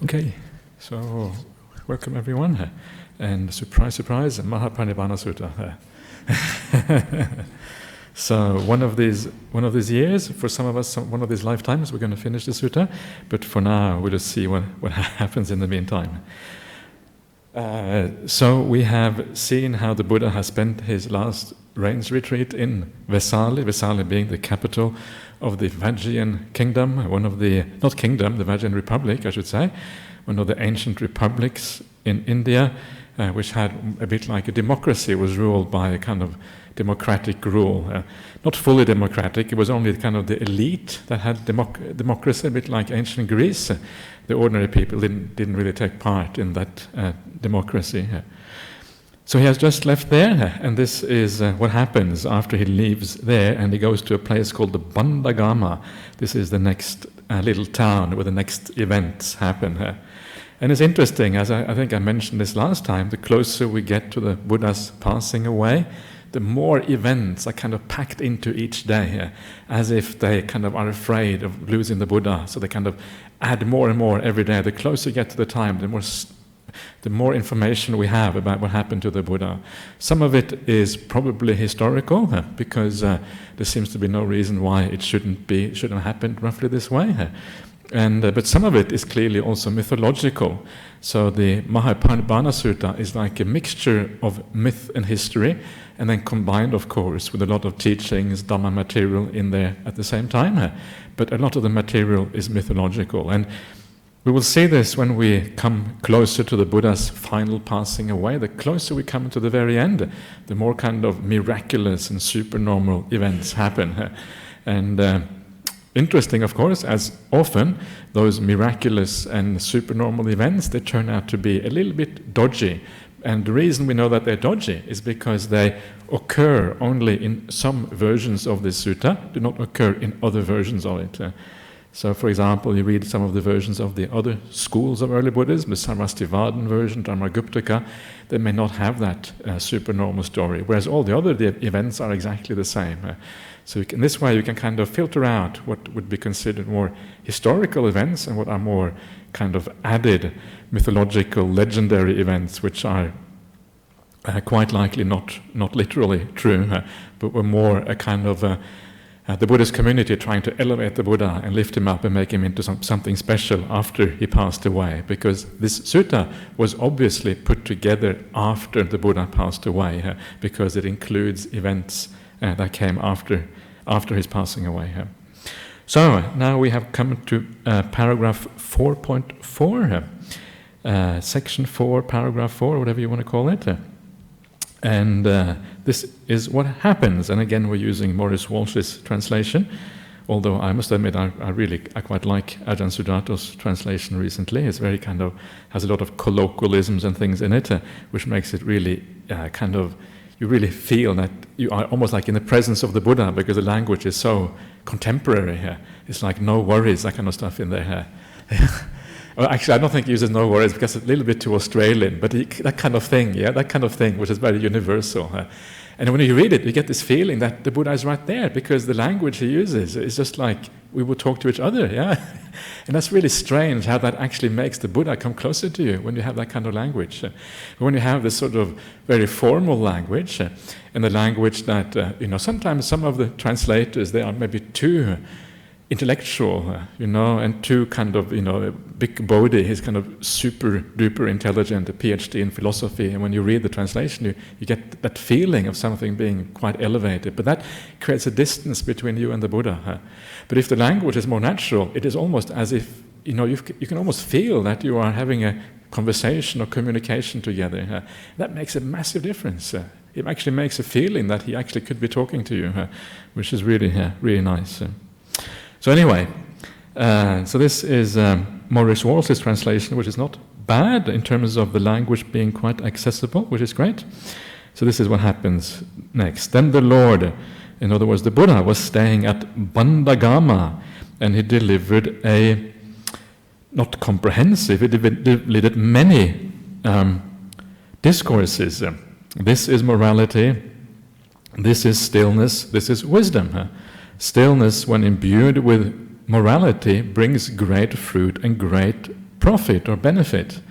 Okay, so welcome everyone, and surprise, surprise, Mahaparinibbana Sutta. So one of these years, for some of us, one of these lifetimes, we're going to finish the sutta. But for now, we'll just see what happens in the meantime. So we have seen how the Buddha has spent his last rains retreat in Vesali, Vesali being the capital of the Vajrayan kingdom, the Vajrayan Republic, I should say, one of the ancient republics in India, which had a bit like a democracy, was ruled by a kind of democratic rule. Not fully democratic, it was only kind of the elite that had democracy, a bit like ancient Greece. The ordinary people didn't really take part in that democracy. So he has just left there, and this is what happens after he leaves there and he goes to a place called the Bandagama. This is the next little town where the next events happen. And it's interesting, as I think I mentioned this last time, the closer we get to the Buddha's passing away, the more events are kind of packed into each day, as if they kind of are afraid of losing the Buddha, so they kind of add more and more every day. The closer you get to the time, the more information we have about what happened to the Buddha. Some of it is probably historical, because there seems to be no reason why it shouldn't have happened roughly this way. But some of it is clearly also mythological. So the Mahaparinibbana Sutta is like a mixture of myth and history, and then combined, of course, with a lot of teachings, Dhamma material in there at the same time. But a lot of the material is mythological. And we will see this when we come closer to the Buddha's final passing away. The closer we come to the very end, the more kind of miraculous and supernormal events happen. And interesting, of course, as often, those miraculous and supernormal events, they turn out to be a little bit dodgy. And the reason we know that they're dodgy is because they occur only in some versions of this sutta, do not occur in other versions of it. So, for example, you read some of the versions of the other schools of early Buddhism, the Sarvastivadin version, Dharmaguptaka, they may not have that supernormal story, whereas all the other events are exactly the same. So in this way you can kind of filter out what would be considered more historical events and what are more kind of added mythological, legendary events, which are quite likely not literally true, but were more a kind of the Buddhist community trying to elevate the Buddha and lift him up and make him into something special after he passed away, because this sutta was obviously put together after the Buddha passed away, because it includes events that came after his passing away. So now we have come to paragraph 4.4, section 4, paragraph 4, whatever you want to call it. And this is what happens. And again, we're using Maurice Walsh's translation, although I must admit I quite like Ajahn Sudato's translation recently. It's very kind of, has a lot of colloquialisms and things in it, which makes it really kind of, you really feel that you are almost like in the presence of the Buddha, because the language is so contemporary. It's like no worries, that kind of stuff in there. Well, actually, I don't think he uses no worries because it's a little bit too Australian, but that kind of thing, which is very universal. And when you read it, you get this feeling that the Buddha is right there, because the language he uses is just like we would talk to each other, And that's really strange how that actually makes the Buddha come closer to you when you have that kind of language. When you have this sort of very formal language, and the language that, sometimes some of the translators, they are maybe too intellectual, and too kind of, big Bodhi, he's kind of super duper intelligent, a PhD in philosophy, and when you read the translation, you get that feeling of something being quite elevated, but that creates a distance between you and the Buddha. But if the language is more natural, it is almost as if, you can almost feel that you are having a conversation or communication together. That makes a massive difference. It actually makes a feeling that he actually could be talking to you, which is really, really nice. So anyway, so this is Maurice Walsh's translation, which is not bad in terms of the language being quite accessible, which is great. So this is what happens next. Then the Lord, in other words, the Buddha, was staying at Bandagama, and he delivered not comprehensive, he delivered many discourses. This is morality, this is stillness, this is wisdom. Stillness, when imbued with morality, brings great fruit and great profit or benefit.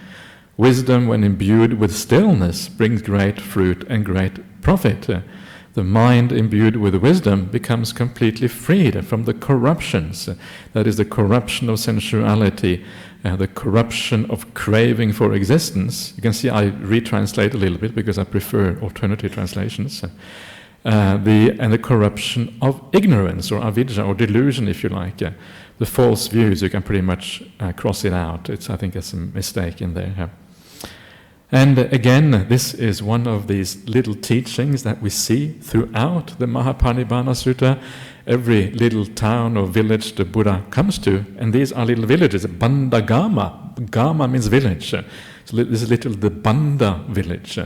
Wisdom, when imbued with stillness, brings great fruit and great profit. The mind imbued with wisdom becomes completely freed from the corruptions. That is the corruption of sensuality, the corruption of craving for existence. You can see I retranslate a little bit because I prefer alternative translations. And the corruption of ignorance, or avidya, or delusion, if you like. The false views, you can pretty much cross it out. I think there's a mistake in there. And again, this is one of these little teachings that we see throughout the Mahaparinibbana Sutta. Every little town or village the Buddha comes to, and these are little villages, Bandagama. Gama means village. So this is the Banda village.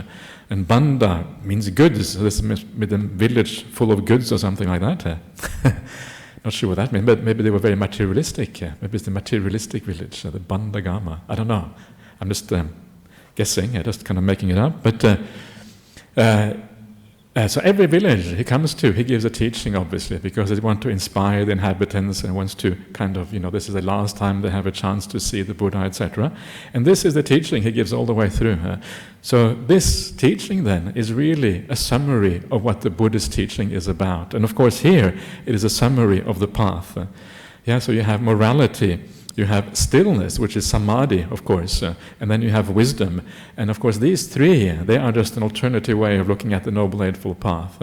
And Banda means goods. So this is with a village full of goods or something like that. Not sure what that means, but maybe they were very materialistic. Maybe it's the materialistic village, the Bandagama. I don't know. I'm just guessing, just kind of making it up. But so every village he comes to, he gives a teaching, obviously, because they want to inspire the inhabitants and wants to kind of, this is the last time they have a chance to see the Buddha, etc. And this is the teaching he gives all the way through. So this teaching then is really a summary of what the Buddhist teaching is about. And of course here it is a summary of the path. So you have morality, you have stillness, which is samadhi, of course, and then you have wisdom. And of course these three, they are just an alternative way of looking at the Noble Eightfold Path.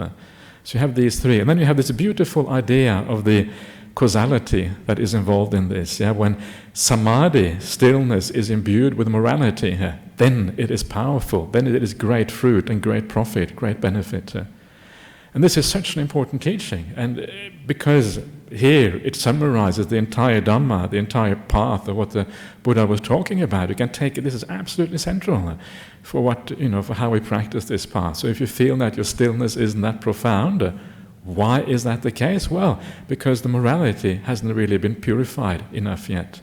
So you have these three. And then you have this beautiful idea of the causality that is involved in this. When samadhi, stillness, is imbued with morality, then it is powerful, then it is great fruit and great profit, great benefit. And this is such an important teaching, and because here it summarizes the entire Dhamma, the entire path of what the Buddha was talking about. You can take it, this is absolutely central for what, for how we practice this path. So if you feel that your stillness isn't that profound, why is that the case? Well, because the morality hasn't really been purified enough yet.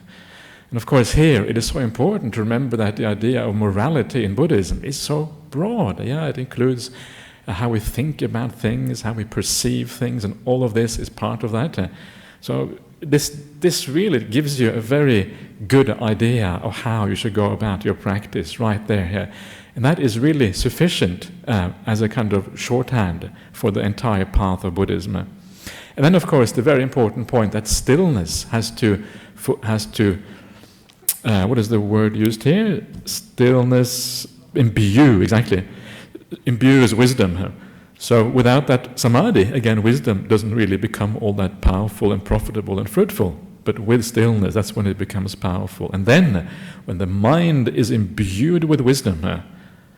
And of course here it is so important to remember that the idea of morality in Buddhism is so broad. It includes how we think about things, how we perceive things, and all of this is part of that. So this really gives you a very good idea of how you should go about your practice right there. And that is really sufficient as a kind of shorthand for the entire path of Buddhism. And then, of course, the very important point that stillness has to what is the word used here? Stillness, imbue, exactly. Imbues wisdom. So without that samadhi, again, wisdom doesn't really become all that powerful and profitable and fruitful. But with stillness, that's when it becomes powerful. And then, when the mind is imbued with wisdom,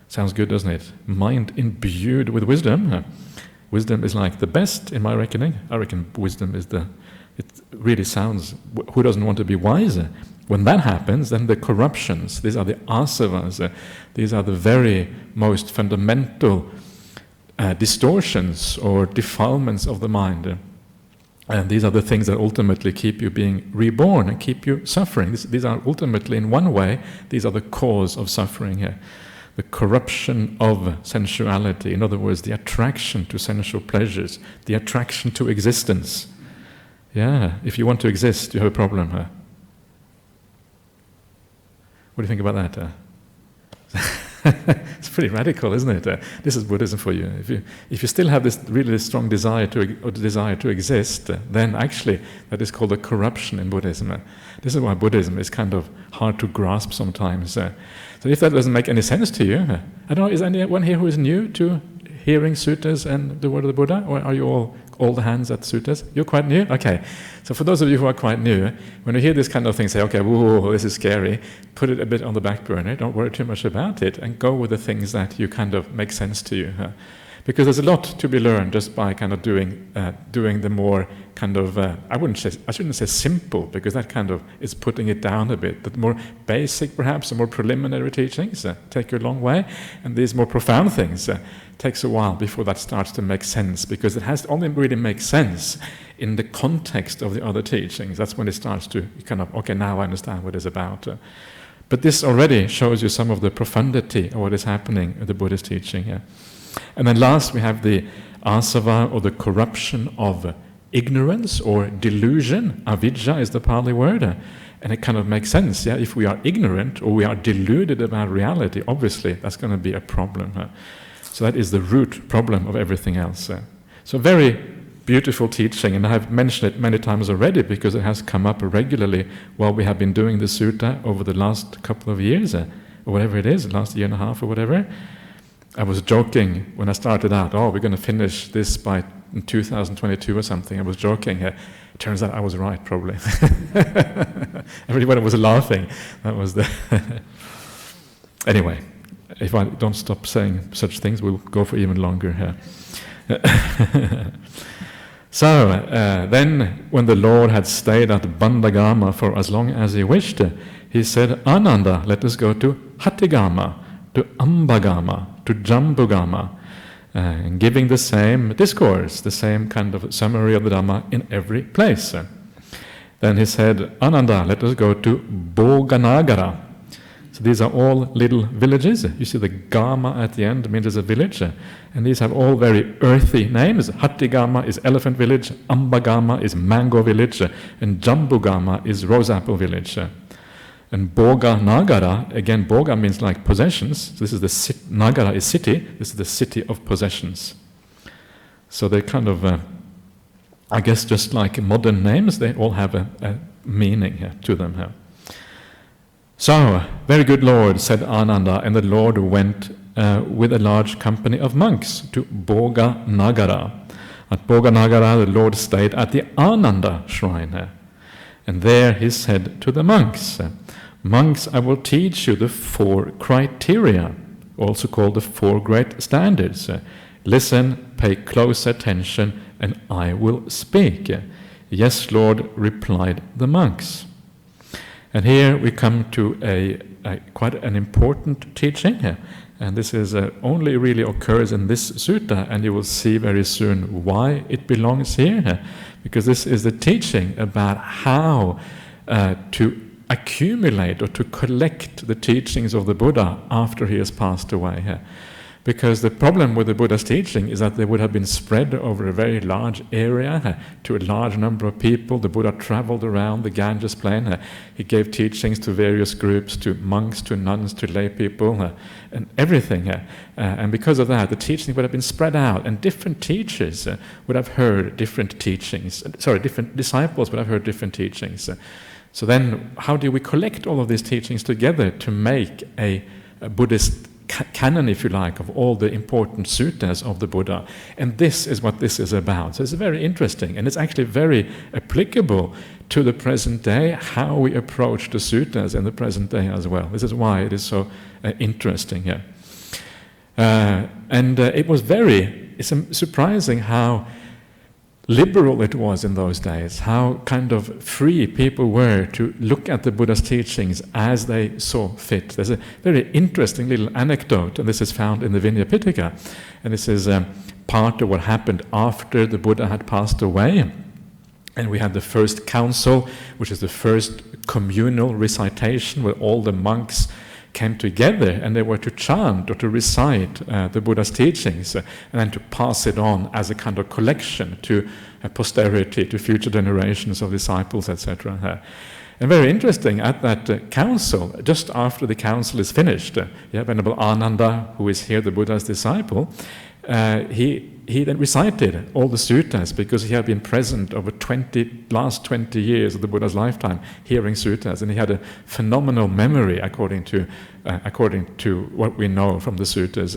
sounds good, doesn't it? Mind imbued with wisdom. Wisdom is like the best, in my reckoning. I reckon wisdom is it really sounds, who doesn't want to be wiser? When that happens, then the corruptions, these are the asavas, these are the very most fundamental distortions or defilements of the mind. And these are the things that ultimately keep you being reborn and keep you suffering. These are ultimately, in one way, these are the cause of suffering here. The corruption of sensuality, in other words, the attraction to sensual pleasures, the attraction to existence. If you want to exist, you have a problem here. What do you think about that? It's pretty radical, isn't it? This is Buddhism for you. If you still have this really strong desire to exist, then actually that is called a corruption in Buddhism. This is why Buddhism is kind of hard to grasp sometimes. So if that doesn't make any sense to you, I don't know, is anyone here who is new to hearing suttas and the word of the Buddha, or are you all the hands at suttas? You're quite new? Okay. So for those of you who are quite new, when you hear this kind of thing, say, okay, whoa, this is scary, put it a bit on the back burner, don't worry too much about it, and go with the things that you kind of make sense to you. Because there's a lot to be learned just by kind of doing the more kind of, I shouldn't say simple, because that kind of is putting it down a bit, but more basic perhaps, and more preliminary teachings take you a long way, and these more profound things takes a while before that starts to make sense, because it has to only really make sense in the context of the other teachings. That's when it starts to kind of, okay, now I understand what it's about. But this already shows you some of the profundity of what is happening in the Buddhist teaching here. And then last we have the asava, or the corruption of ignorance or delusion. Avidya is the Pali word. And it kind of makes sense. Yeah? If we are ignorant or we are deluded about reality, obviously that's going to be a problem. So that is the root problem of everything else. So very beautiful teaching, and I have mentioned it many times already because it has come up regularly while we have been doing the sutta over the last couple of years, or whatever it is, last year and a half or whatever. I was joking when I started out, we're going to finish this by 2022 or something. I was joking. It turns out I was right, probably. Everybody was laughing. That was the... Anyway, if I don't stop saying such things, we'll go for even longer here. So, then when the Lord had stayed at Bandagama for as long as he wished, he said, Ananda, let us go to Hattigama, to Ambagama, to Jambugama, and giving the same discourse, the same kind of summary of the Dhamma in every place. Then he said, Ananda, let us go to Boganagara. So these are all little villages. You see the Gama at the end means it's a village. And these have all very earthy names. Hattigama is elephant village, Ambagama is mango village, and Jambugama is rose apple village. And Boga Nagara, again, Boga means like possessions. So this is the Nagara is city. This is the city of possessions. So they kind of, I guess, just like modern names, they all have a meaning here to them here. So, very good Lord, said Ananda, and the Lord went with a large company of monks to Boga Nagara. At Boga Nagara, the Lord stayed at the Ananda shrine. And there he said to the monks, Monks, I will teach you the 4 criteria, also called the 4 great standards. Listen, pay close attention, and I will speak. Yes, Lord, replied the monks. And here we come to a quite an important teaching, and this is only really occurs in this sutta, and you will see very soon why it belongs here, because this is the teaching about how to accumulate or to collect the teachings of the Buddha after he has passed away. Because the problem with the Buddha's teaching is that they would have been spread over a very large area to a large number of people. The Buddha traveled around the Ganges plain. He gave teachings to various groups, to monks, to nuns, to lay people, and everything. And because of that, the teaching would have been spread out, and different teachers would have heard different teachings. Different disciples would have heard different teachings. So then, how do we collect all of these teachings together to make a Buddhist canon, if you like, of all the important suttas of the Buddha? And this is what this is about. So it's very interesting, and it's actually very applicable to the present day, how we approach the suttas in the present day as well. This is why it is so interesting here. It's surprising how liberal it was in those days, how kind of free people were to look at the Buddha's teachings as they saw fit. There's a very interesting little anecdote, and this is found in the Vinaya Pitaka, and this is part of what happened after the Buddha had passed away. And we had the first council, which is the first communal recitation where all the monks came together and they were to chant or to recite the Buddha's teachings and then to pass it on as a kind of collection to posterity, to future generations of disciples, etc. And very interesting, at that council, just after the council is finished, Venerable Ananda, who is here the Buddha's disciple, he then recited all the suttas because he had been present over last 20 years of the Buddha's lifetime hearing suttas, and he had a phenomenal memory according to what we know from the suttas.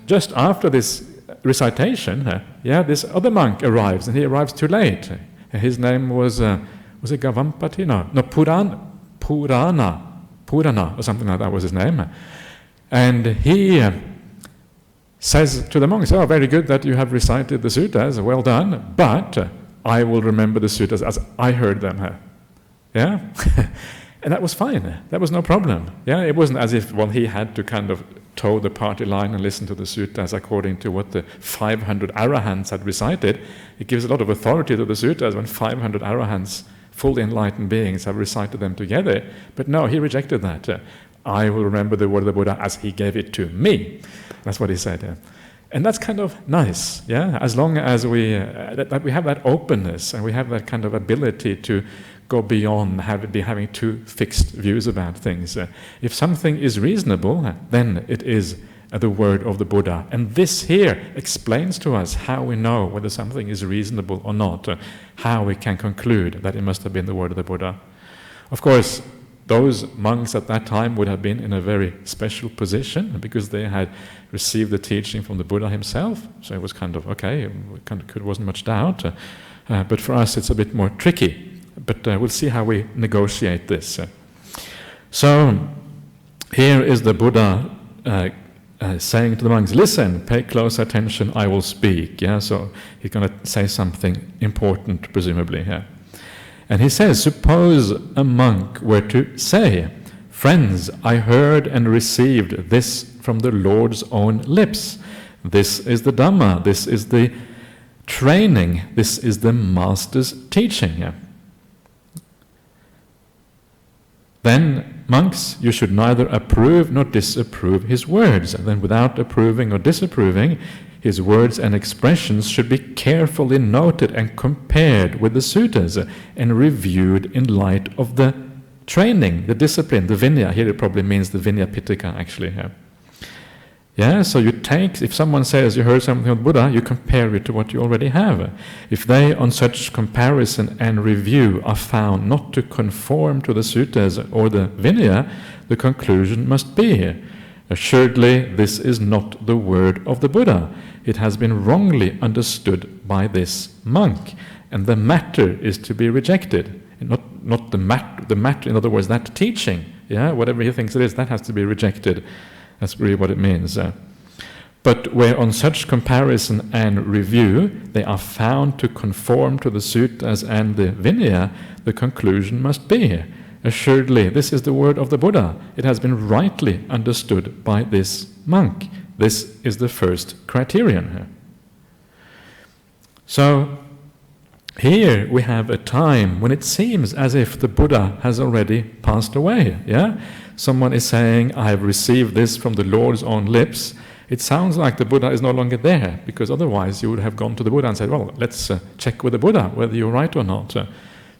Just after this recitation, this other monk arrives, and he arrives too late. His name was it Gavampati? No, Purana, or something like that was his name. And he says to the monks, very good that you have recited the suttas, well done, but I will remember the suttas as I heard them. Yeah? And that was fine. That was no problem. Yeah, it wasn't as if, he had to kind of toe the party line and listen to the suttas according to what the 500 arahants had recited. It gives a lot of authority to the suttas when 500 arahants, fully enlightened beings, have recited them together. But no, he rejected that. I will remember the word of the Buddha as he gave it to me. That's what he said. Yeah. And that's kind of nice, yeah. As long as we have that openness and we have that kind of ability to go beyond having too fixed views about things. If something is reasonable, then it is the word of the Buddha. And this here explains to us how we know whether something is reasonable or not, how we can conclude that it must have been the word of the Buddha. Of course, those monks at that time would have been in a very special position because they had received the teaching from the Buddha himself. So it was kind of, okay, wasn't much doubt. But for us it's a bit more tricky. But we'll see how we negotiate this. So here is the Buddha saying to the monks, listen, pay close attention, I will speak. Yeah, so he's going to say something important, presumably here. And he says, suppose a monk were to say, friends, I heard and received this from the Lord's own lips. This is the Dhamma, this is the training, this is the Master's teaching. Yeah. Then, monks, you should neither approve nor disapprove his words. And then without approving or disapproving, his words and expressions should be carefully noted and compared with the suttas and reviewed in light of the training, the discipline, the vinaya. Here it probably means the Vinaya Pitaka, actually. Yeah, so you take, if someone says you heard something of Buddha, you compare it to what you already have. If they, on such comparison and review, are found not to conform to the suttas or the Vinaya, the conclusion must be, assuredly, this is not the word of the Buddha. It has been wrongly understood by this monk, and the matter is to be rejected. Not the matter, in other words, that teaching, yeah, whatever he thinks it is, that has to be rejected. That's really what it means. But where on such comparison and review they are found to conform to the suttas and the Vinaya, the conclusion must be, assuredly, this is the word of the Buddha. It has been rightly understood by this monk. This is the first criterion. So, here we have a time when it seems as if the Buddha has already passed away. Yeah? Someone is saying, I have received this from the Lord's own lips. It sounds like the Buddha is no longer there, because otherwise you would have gone to the Buddha and said, well, let's check with the Buddha whether you're right or not. So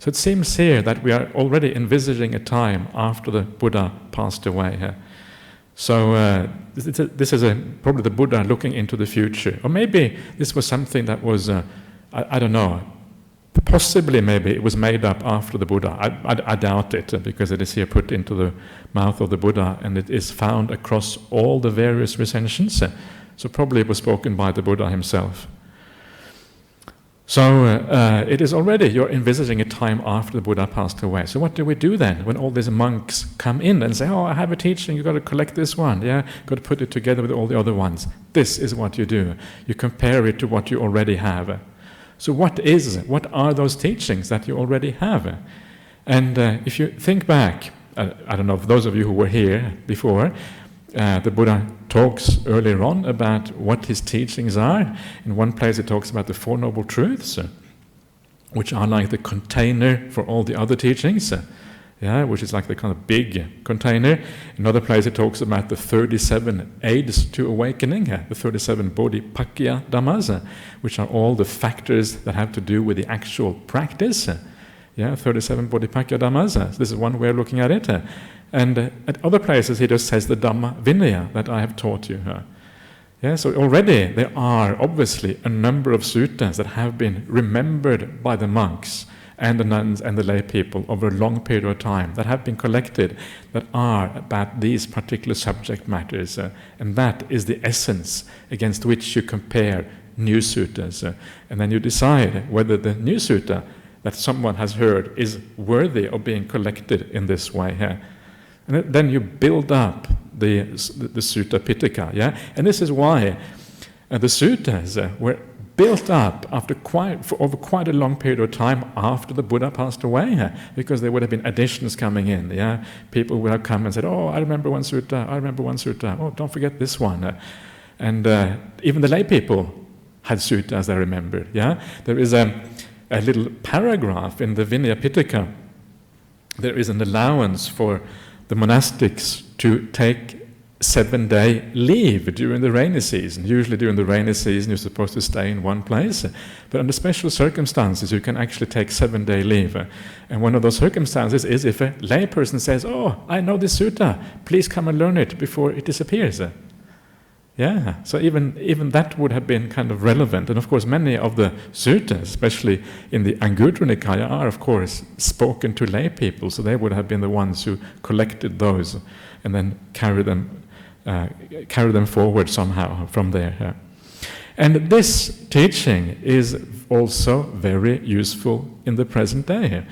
it seems here that we are already envisaging a time after the Buddha passed away. So this is probably the Buddha looking into the future. Or maybe this was something that was, I don't know, possibly maybe it was made up after the Buddha. I doubt it, because it is here put into the mouth of the Buddha, and it is found across all the various recensions. So probably it was spoken by the Buddha himself. So it is already, you're envisaging a time after the Buddha passed away. So what do we do then when all these monks come in and say, oh, I have a teaching, you've got to collect this one, yeah, got to put it together with all the other ones. This is what you do. You compare it to what you already have. So what are those teachings that you already have? And if you think back, I don't know, if those of you who were here before, the Buddha talks earlier on about what his teachings are. In one place he talks about the Four Noble Truths, which are like the container for all the other teachings, which is like the kind of big container. Another place he talks about the 37 aids to awakening, the 37 Bodhipakya Dhammas, which are all the factors that have to do with the actual practice. 37 Bodhipakya Dhammas. So this is one way of looking at it. And at other places he just says the Dhamma Vinaya that I have taught you. So already there are obviously a number of suttas that have been remembered by the monks and the nuns and the lay people over a long period of time, that have been collected, that are about these particular subject matters. And that is the essence against which you compare new suttas. And then you decide whether the new sutta that someone has heard is worthy of being collected in this way. And then you build up the Sutta Pitaka. And this is why the suttas were built up over quite a long period of time after the Buddha passed away, because there would have been additions coming in. People would have come and said, oh, I remember one sutta, oh, don't forget this one. And even the lay people had suttas they remembered. There is a little paragraph in the Vinaya Pitaka. There is an allowance for the monastics to take 7-day leave during the rainy season. Usually during the rainy season you're supposed to stay in one place, but under special circumstances you can actually take 7-day leave. And one of those circumstances is if a layperson says, "Oh, I know this sutta, please come and learn it before it disappears." Yeah, so even that would have been kind of relevant. And of course many of the suttas, especially in the Anguttara Nikaya, are of course spoken to lay people, so they would have been the ones who collected those and then carry them forward somehow from there. And this teaching is also very useful in the present day,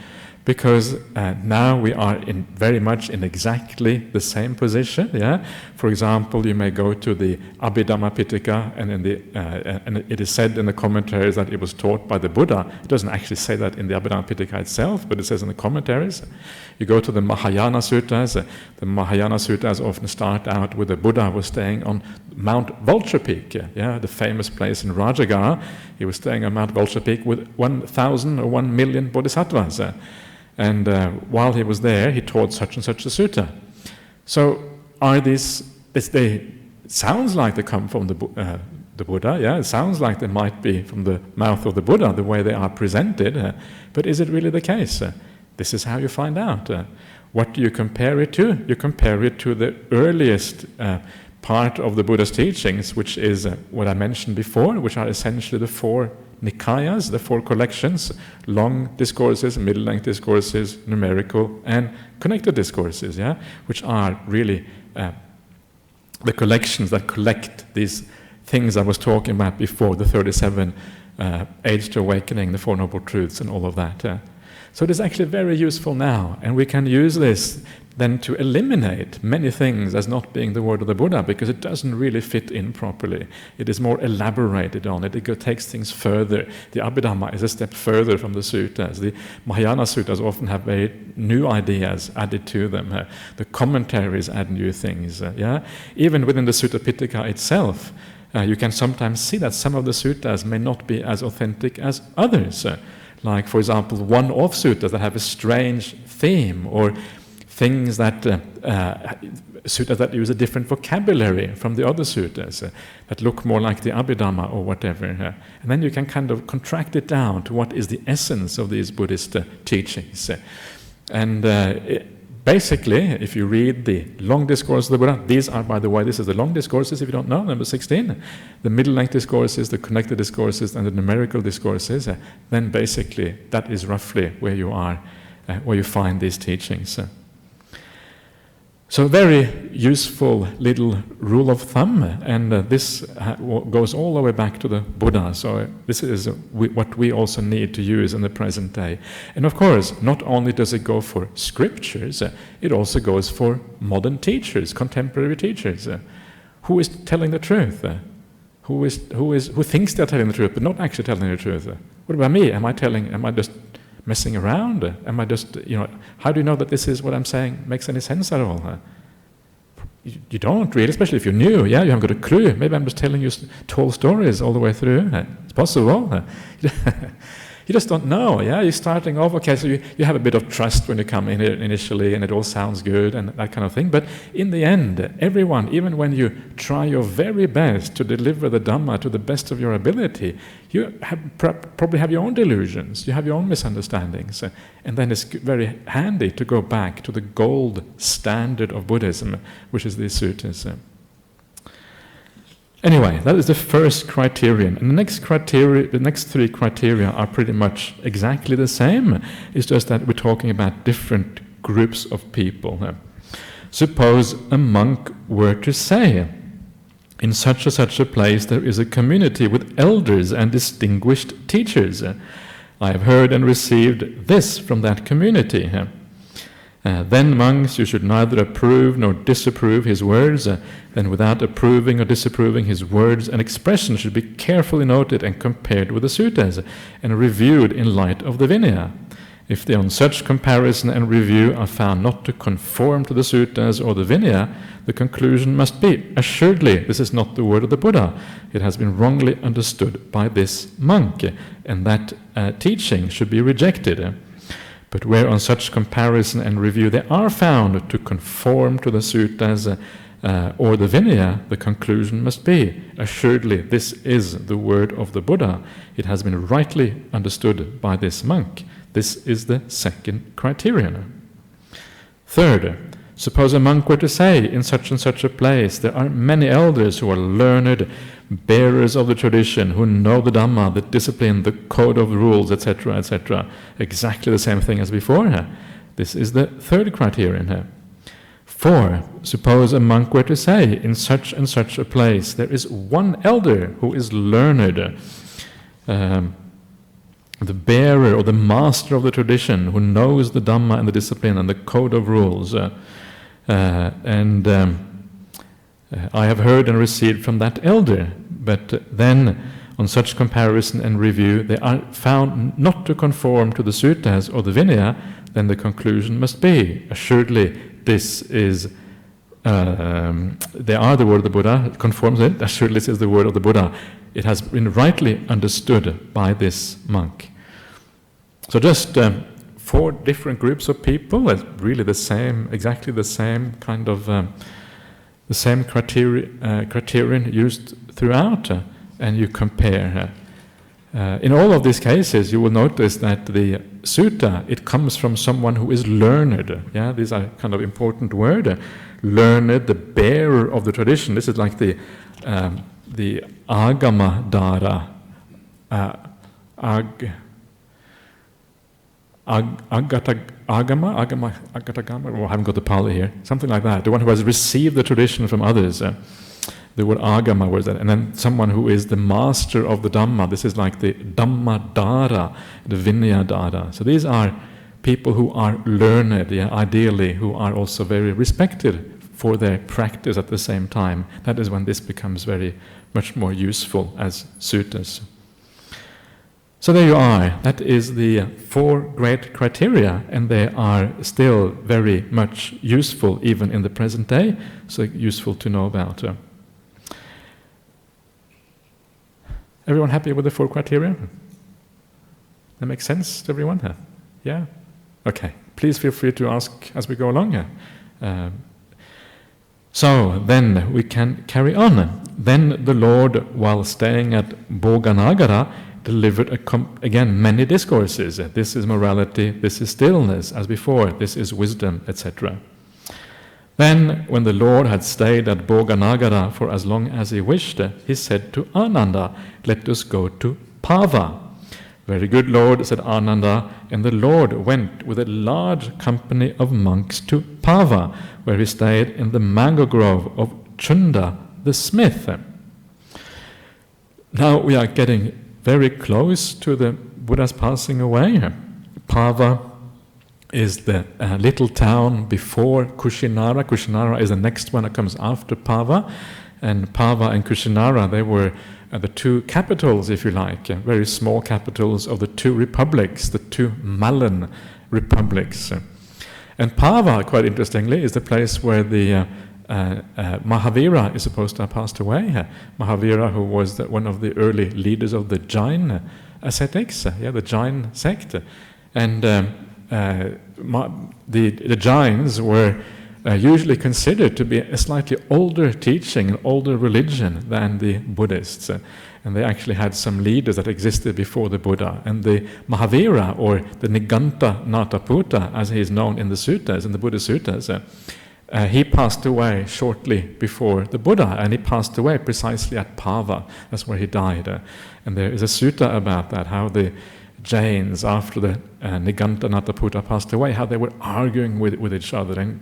because now we are very much in exactly the same position. Yeah, for example, you may go to the Abhidhamma Pitaka, and and it is said in the commentaries that it was taught by the Buddha. It doesn't actually say that in the Abhidhamma Pitaka itself, but it says in the commentaries. You go to the Mahayana Suttas. The Mahayana Suttas often start out with the Buddha was staying on Mount Vulture Peak. Yeah, the famous place in Rajagaha. He was staying on Mount Vulture Peak with 1,000 or 1 million bodhisattvas. And while he was there, he taught such and such a sutta. So are they sounds like they come from the Buddha, yeah? It sounds like they might be from the mouth of the Buddha, the way they are presented. But is it really the case? This is how you find out. What do you compare it to? You compare it to the earliest part of the Buddha's teachings, which is what I mentioned before, which are essentially the 4 Nikayas, the 4 collections: long discourses, middle-length discourses, numerical, and connected discourses, yeah, which are really the collections that collect these things I was talking about before, the 37 aids to awakening, the 4 noble truths, and all of that. So it is actually very useful now, and we can use this then to eliminate many things as not being the word of the Buddha, because it doesn't really fit in properly. It is more elaborated on it. It takes things further. The Abhidhamma is a step further from the suttas. The Mahayana suttas often have very new ideas added to them. The commentaries add new things. Yeah, even within the Sutta Pitaka itself, you can sometimes see that some of the suttas may not be as authentic as others. Like, for example, one-off suttas that have a strange theme, or things that suttas that use a different vocabulary from the other suttas, that look more like the Abhidhamma or whatever. And then you can kind of contract it down to what is the essence of these Buddhist teachings. And basically, if you read the long discourse of the Buddha, these are, by the way, this is the long discourses, if you don't know, number 16, the middle-length discourses, the connected discourses, and the numerical discourses, then basically that is roughly where you are, where you find these teachings. So very useful little rule of thumb, and this goes all the way back to the Buddha. So this is what we also need to use in the present day. And of course, not only does it go for scriptures, it also goes for modern teachers, contemporary teachers. Who is telling the truth? Who thinks they're telling the truth, but not actually telling the truth? What about me? Am I just messing around? Am I just, how do you know that this is what I'm saying makes any sense at all? You don't really, especially if you're new, yeah, you haven't got a clue. Maybe I'm just telling you tall stories all the way through. It's possible. You just don't know, yeah? You're starting off, okay, so you have a bit of trust when you come in initially, and it all sounds good and that kind of thing. But in the end, everyone, even when you try your very best to deliver the Dhamma to the best of your ability, you probably have your own delusions, you have your own misunderstandings. And then it's very handy to go back to the gold standard of Buddhism, which is these suttas. Anyway, that is the first criterion. And the next 3 criteria are pretty much exactly the same. It's just that we're talking about different groups of people. Suppose a monk were to say, in such and such a place there is a community with elders and distinguished teachers. I have heard and received this from that community. Then, monks, you should neither approve nor disapprove his words. Then, without approving or disapproving his words and expressions, should be carefully noted and compared with the suttas, and reviewed in light of the Vinaya. If they on such comparison and review are found not to conform to the suttas or the Vinaya, the conclusion must be, assuredly, this is not the word of the Buddha. It has been wrongly understood by this monk, and that teaching should be rejected. But where on such comparison and review they are found to conform to the suttas or the Vinaya, the conclusion must be, assuredly this is the word of the Buddha. It has been rightly understood by this monk. This is the second criterion. Third, suppose a monk were to say, in such and such a place, there are many elders who are learned, bearers of the tradition, who know the Dhamma, the discipline, the code of rules, etc., etc. Exactly the same thing as before. This is the third criterion. 4, suppose a monk were to say, in such and such a place, there is one elder who is learned, the bearer or the master of the tradition, who knows the Dhamma and the discipline and the code of rules. I have heard and received from that elder, but then on such comparison and review they are found not to conform to the suttas or the Vinaya, then the conclusion must be, assuredly this is, they are the word of the Buddha, it conforms it, assuredly this is the word of the Buddha. It has been rightly understood by this monk. So just 4 different groups of people, really the same, exactly the same kind of, the same criterion used throughout, and you compare. In all of these cases, you will notice that the sutta, it comes from someone who is learned. Yeah, these are kind of important words. Learned, the bearer of the tradition. This is like the agama dara, agatagama. Well, I haven't got the Pali here. Something like that. The one who has received the tradition from others. The word agama was that, and then someone who is the master of the Dhamma. This is like the Dhamma Dara, the Vinaya Dara. So these are people who are learned, yeah, ideally, who are also very respected for their practice at the same time. That is when this becomes very much more useful as suttas. So there you are. That is the 4 great criteria, and they are still very much useful even in the present day. So useful to know about. Everyone happy with the 4 criteria? That makes sense to everyone? Yeah? Okay. Please feel free to ask as we go along. So then we can carry on. Then the Lord, while staying at Bhoganagara, delivered again many discourses. This is morality, this is stillness, as before, this is wisdom, etc. Then, when the Lord had stayed at Bhoganagara for as long as he wished, he said to Ananda, "Let us go to Pava." "Very good, Lord," said Ananda, and the Lord went with a large company of monks to Pava, where he stayed in the mango grove of Chunda the smith. Now we are getting very close to the Buddha's passing away. Pava is the little town before Kushinara. Kushinara is the next one that comes after Pava. And Pava and Kushinara, they were the 2 capitals, if you like, very small capitals of the 2 republics, the 2 Malan republics. And Pava, quite interestingly, is the place where the Mahavira is supposed to have passed away. Mahavira, who was one of the early leaders of the Jain ascetics, the Jain sect. And the Jains were usually considered to be a slightly older teaching, an older religion than the Buddhists. And they actually had some leaders that existed before the Buddha. And the Mahavira, or the Niganta Nataputta, as he is known in the suttas, in the Buddhist suttas, he passed away shortly before the Buddha, and he passed away precisely at Pava. That's where he died. And there is a sutta about that, how the Jains, after the Niganta Nataputta passed away, how they were arguing with each other and,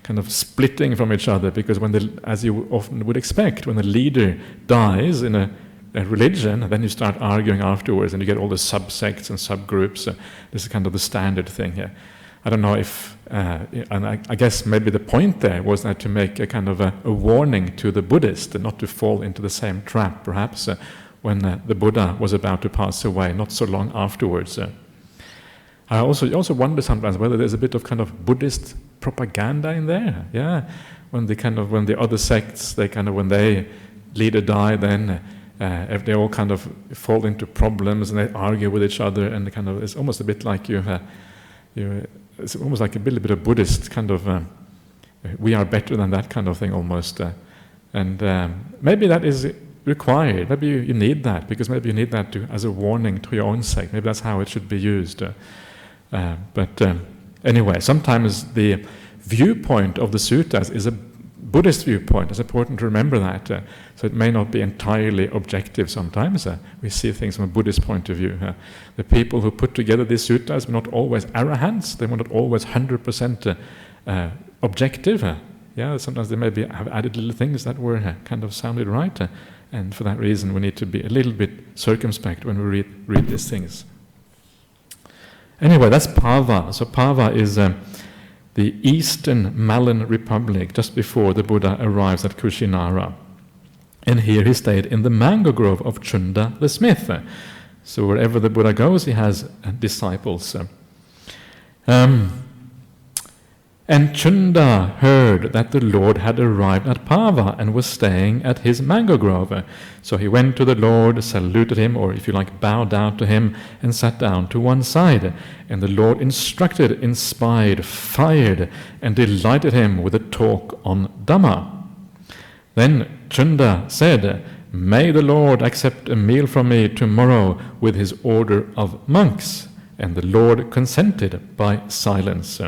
kind of splitting from each other, because as you often would expect, when the leader dies in a religion, then you start arguing afterwards, and you get all the subsects and subgroups. This is kind of the standard thing here. I don't know if, and I guess maybe the point there was that to make a kind of a warning to the Buddhist, and not to fall into the same trap, perhaps, when the Buddha was about to pass away, not so long afterwards. I also wonder sometimes whether there's a bit of kind of Buddhist propaganda in there. Yeah, when the other sects, when their leader die, then if they all kind of fall into problems and they argue with each other, and it's almost a bit like it's almost like a little bit of Buddhist kind of we are better than that kind of thing almost. And maybe that is required. Maybe you need that, because maybe you need that as a warning to your own sake. Maybe that's how it should be used. But anyway, sometimes the viewpoint of the suttas is a Buddhist viewpoint. It's important to remember that. So it may not be entirely objective sometimes. We see things from a Buddhist point of view. The people who put together these suttas were not always arahants. They were not always 100% objective. Sometimes they maybe have added little things that were kind of sounded right. And for that reason, we need to be a little bit circumspect when we read these things. Anyway, that's Pava. So Pava is the eastern Malin Republic, just before the Buddha arrives at Kushinara. And here he stayed in the mango grove of Chunda the smith. So wherever the Buddha goes, he has disciples. And Chunda heard that the Lord had arrived at Pava and was staying at his mango grove. So he went to the Lord, saluted him, or if you like, bowed down to him, and sat down to one side. And the Lord instructed, inspired, fired, and delighted him with a talk on Dhamma. Then Chunda said, "May the Lord accept a meal from me tomorrow with his order of monks." And the Lord consented by silence.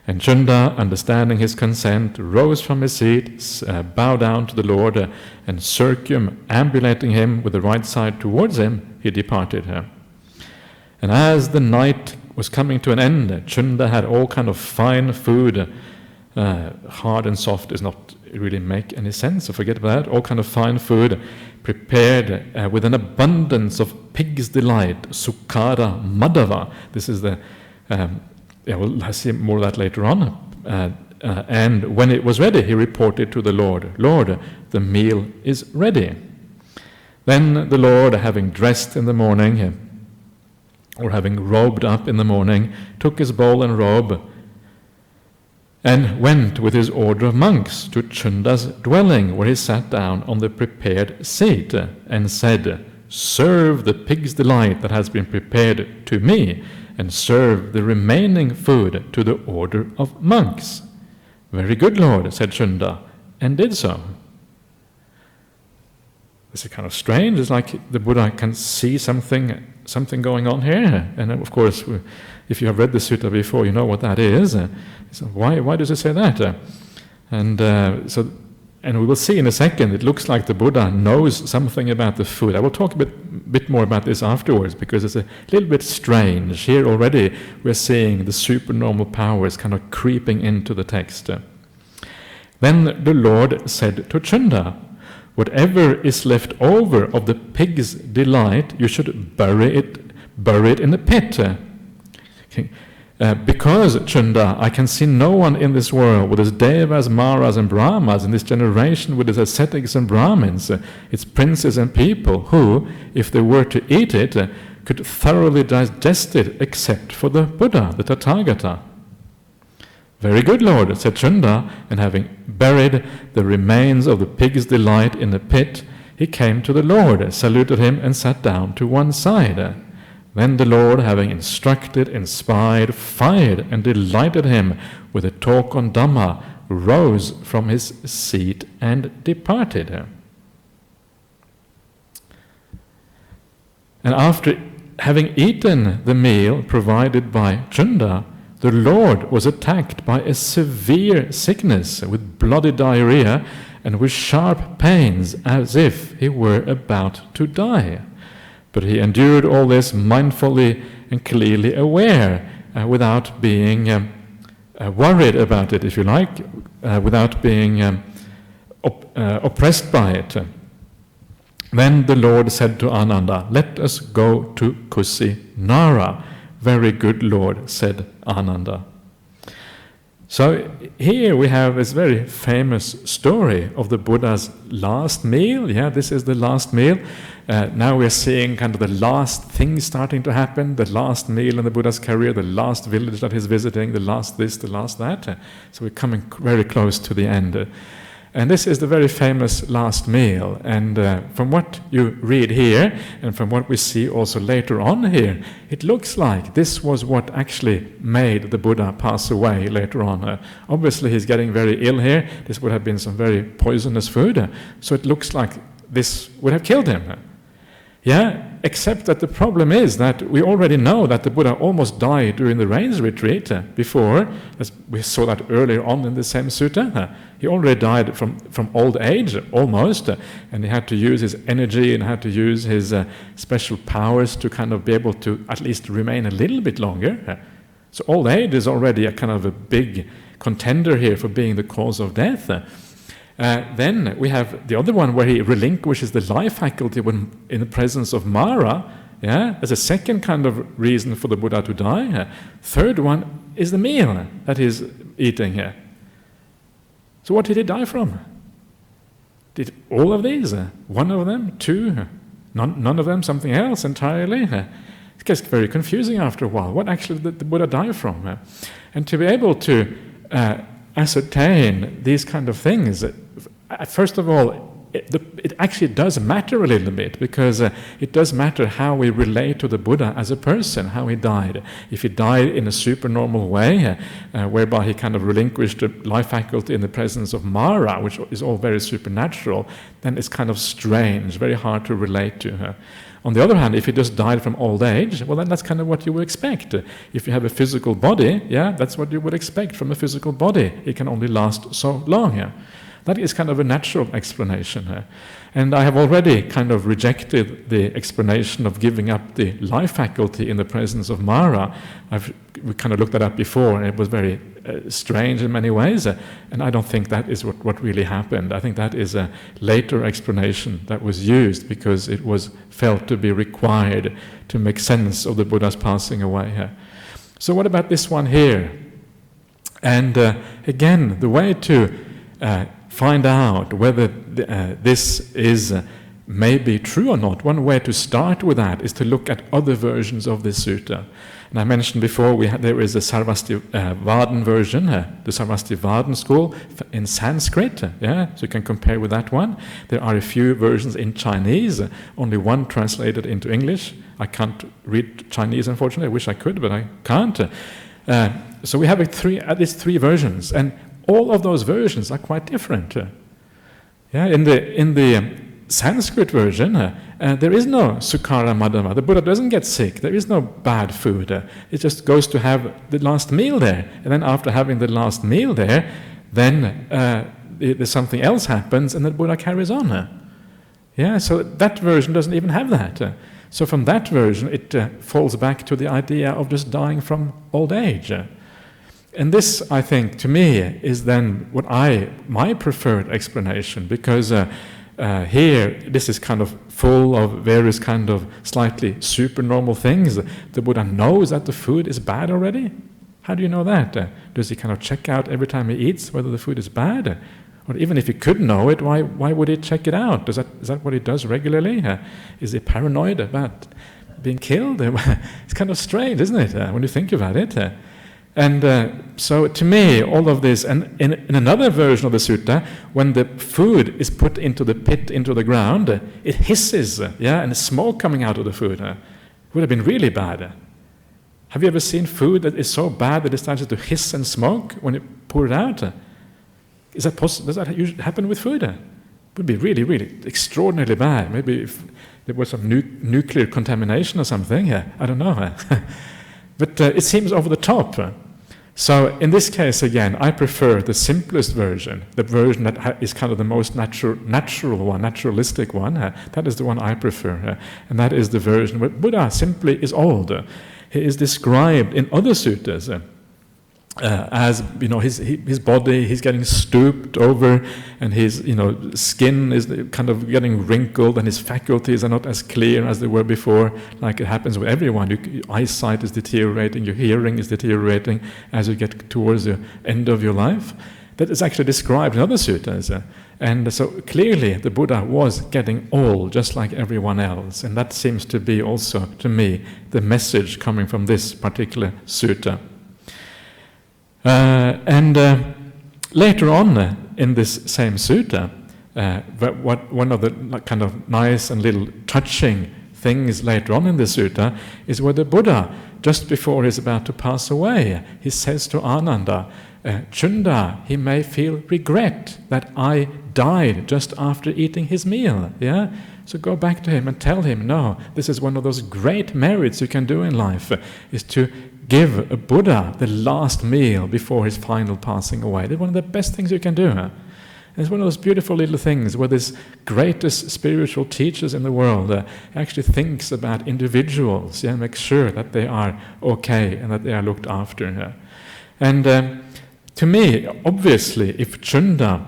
And Chunda, understanding his consent, rose from his seat, bowed down to the Lord, and circumambulating him with the right side towards him, he departed. And as the night was coming to an end, Chunda had all kind of fine food. Hard and soft does not really make any sense, so forget about that. All kind of fine food prepared with an abundance of pig's delight, sukkara madhava. This is the... we'll see more of that later on. And when it was ready, he reported to the Lord, "Lord, the meal is ready." Then the Lord, having dressed in the morning, or having robed up in the morning, took his bowl and robe, and went with his order of monks to Chunda's dwelling, where he sat down on the prepared seat, and said, "Serve the pig's delight that has been prepared to me, and serve the remaining food to the order of monks." "Very good, Lord," said Chunda, and did so. This is kind of strange. It's like the Buddha can see something going on here. And of course, if you have read the sutta before, you know what that is. So why does it say that? And we will see in a second, it looks like the Buddha knows something about the food. I will talk a bit more about this afterwards, because it's a little bit strange. Here already we're seeing the supernormal powers kind of creeping into the text. Then the Lord said to Chunda, "Whatever is left over of the pig's delight, you should bury it in a pit." Okay. Because, Chunda, I can see no one in this world with its devas, maras, and brahmas, in this generation with its ascetics and brahmins, its princes and people, who, if they were to eat it, could thoroughly digest it, except for the Buddha, the Tathagata. "Very good, Lord," said Chunda, and having buried the remains of the pig's delight in a pit, he came to the Lord, saluted him, and sat down to one side. Then the Lord, having instructed, inspired, fired, and delighted him with a talk on Dhamma, rose from his seat and departed. And after having eaten the meal provided by Chunda, the Lord was attacked by a severe sickness with bloody diarrhea and with sharp pains, as if he were about to die. But he endured all this mindfully and clearly aware, without being worried about it, if you like, without being oppressed by it. Then the Lord said to Ananda, "Let us go to Kushinara." "Very good, Lord," said Ananda. So here we have this very famous story of the Buddha's last meal. Yeah, this is the last meal. Now we're seeing kind of the last thing starting to happen, the last meal in the Buddha's career, the last village that he's visiting, the last this, the last that. So we're coming very close to the end. And this is the very famous last meal. And from what you read here, and from what we see also later on here, it looks like this was what actually made the Buddha pass away later on. Obviously, he's getting very ill here. This would have been some very poisonous food. So it looks like this would have killed him. Yeah, except that the problem is that we already know that the Buddha almost died during the rains retreat before, as we saw that earlier on in the same sutta. He already died from old age, almost, and he had to use his energy and had to use his special powers to kind of be able to at least remain a little bit longer. So old age is already a kind of a big contender here for being the cause of death. Then we have the other one where he relinquishes the life faculty when in the presence of Mara, as a second kind of reason for the Buddha to die. Third one is the meal that he's eating here. So what did he die from? Did all of these? One of them? Two? None of them? Something else entirely? It gets very confusing after a while. What actually did the Buddha die from? And to be able to ascertain these kind of things, first of all, it actually does matter a little bit, because it does matter how we relate to the Buddha as a person, how he died. If he died in a supernormal way, whereby he kind of relinquished the life faculty in the presence of Mara, which is all very supernatural, then it's kind of strange, very hard to relate to her. On the other hand, if he just died from old age, well, then that's kind of what you would expect. If you have a physical body, that's what you would expect from a physical body. It can only last so long. That is kind of a natural explanation. And I have already kind of rejected the explanation of giving up the life faculty in the presence of Mara. We kind of looked at that before, and it was very strange in many ways. And I don't think that is what really happened. I think that is a later explanation that was used because it was felt to be required to make sense of the Buddha's passing away. So what about this one here? And again, the way to find out whether this is maybe true or not, one way to start with that is to look at other versions of this sutta. And I mentioned before there is a Sarvastivadin version, the Sarvastivadin school in Sanskrit, so you can compare with that one. There are a few versions in Chinese, only one translated into English. I can't read Chinese, unfortunately. I wish I could, but I can't. So we have at least three versions, and all of those versions are quite different. In the Sanskrit version, there is no sukhara madhava. The Buddha doesn't get sick. There is no bad food. It just goes to have the last meal there. And then after having the last meal there, then there's something else happens and the Buddha carries on. So that version doesn't even have that. So from that version, it falls back to the idea of just dying from old age. And this, I think, to me, is then my preferred explanation, because here, this is kind of full of various kind of slightly supernormal things. The Buddha knows that the food is bad already. How do you know that? Does he kind of check out every time he eats whether the food is bad? Or even if he could know it, why would he check it out? Is that what he does regularly? Is he paranoid about being killed? It's kind of strange, isn't it, when you think about it? And so to me, all of this, and in another version of the sutta, when the food is put into the pit, into the ground, it hisses, and there's smoke coming out of the food. It would have been really bad. Have you ever seen food that is so bad that it starts to hiss and smoke when you pour it out? Is that possible? Does that usually happen with food? It would be really, really extraordinarily bad. Maybe if there was some nuclear contamination or something. I don't know. But it seems over the top. So in this case, again, I prefer the simplest version, the version that is kind of the most natural one, naturalistic one. That is the one I prefer. And that is the version where Buddha simply is old. He is described in other suttas as, his body, he's getting stooped over, and his, skin is kind of getting wrinkled, and his faculties are not as clear as they were before, like it happens with everyone. Your eyesight is deteriorating, your hearing is deteriorating as you get towards the end of your life. That is actually described in other suttas. And so clearly the Buddha was getting old, just like everyone else. And that seems to be also, to me, the message coming from this particular sutta. Later on in this same sutta, one of the kind of nice and little touching things later on in the sutta is where the Buddha, just before he's about to pass away, he says to Ananda, Chunda, he may feel regret that I died just after eating his meal. Yeah? So go back to him and tell him, no, this is one of those great merits you can do in life, is to give a Buddha the last meal before his final passing away. It's one of the best things you can do. And it's one of those beautiful little things where this greatest spiritual teachers in the world actually thinks about individuals, yeah, make sure that they are okay and that they are looked after. And to me, obviously, if Chunda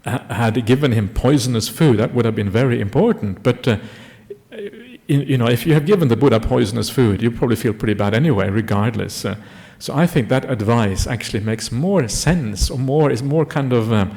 had given him poisonous food, that would have been very important. But if you have given the Buddha poisonous food, you probably feel pretty bad anyway, regardless. So I think that advice actually makes more sense, or is more kind of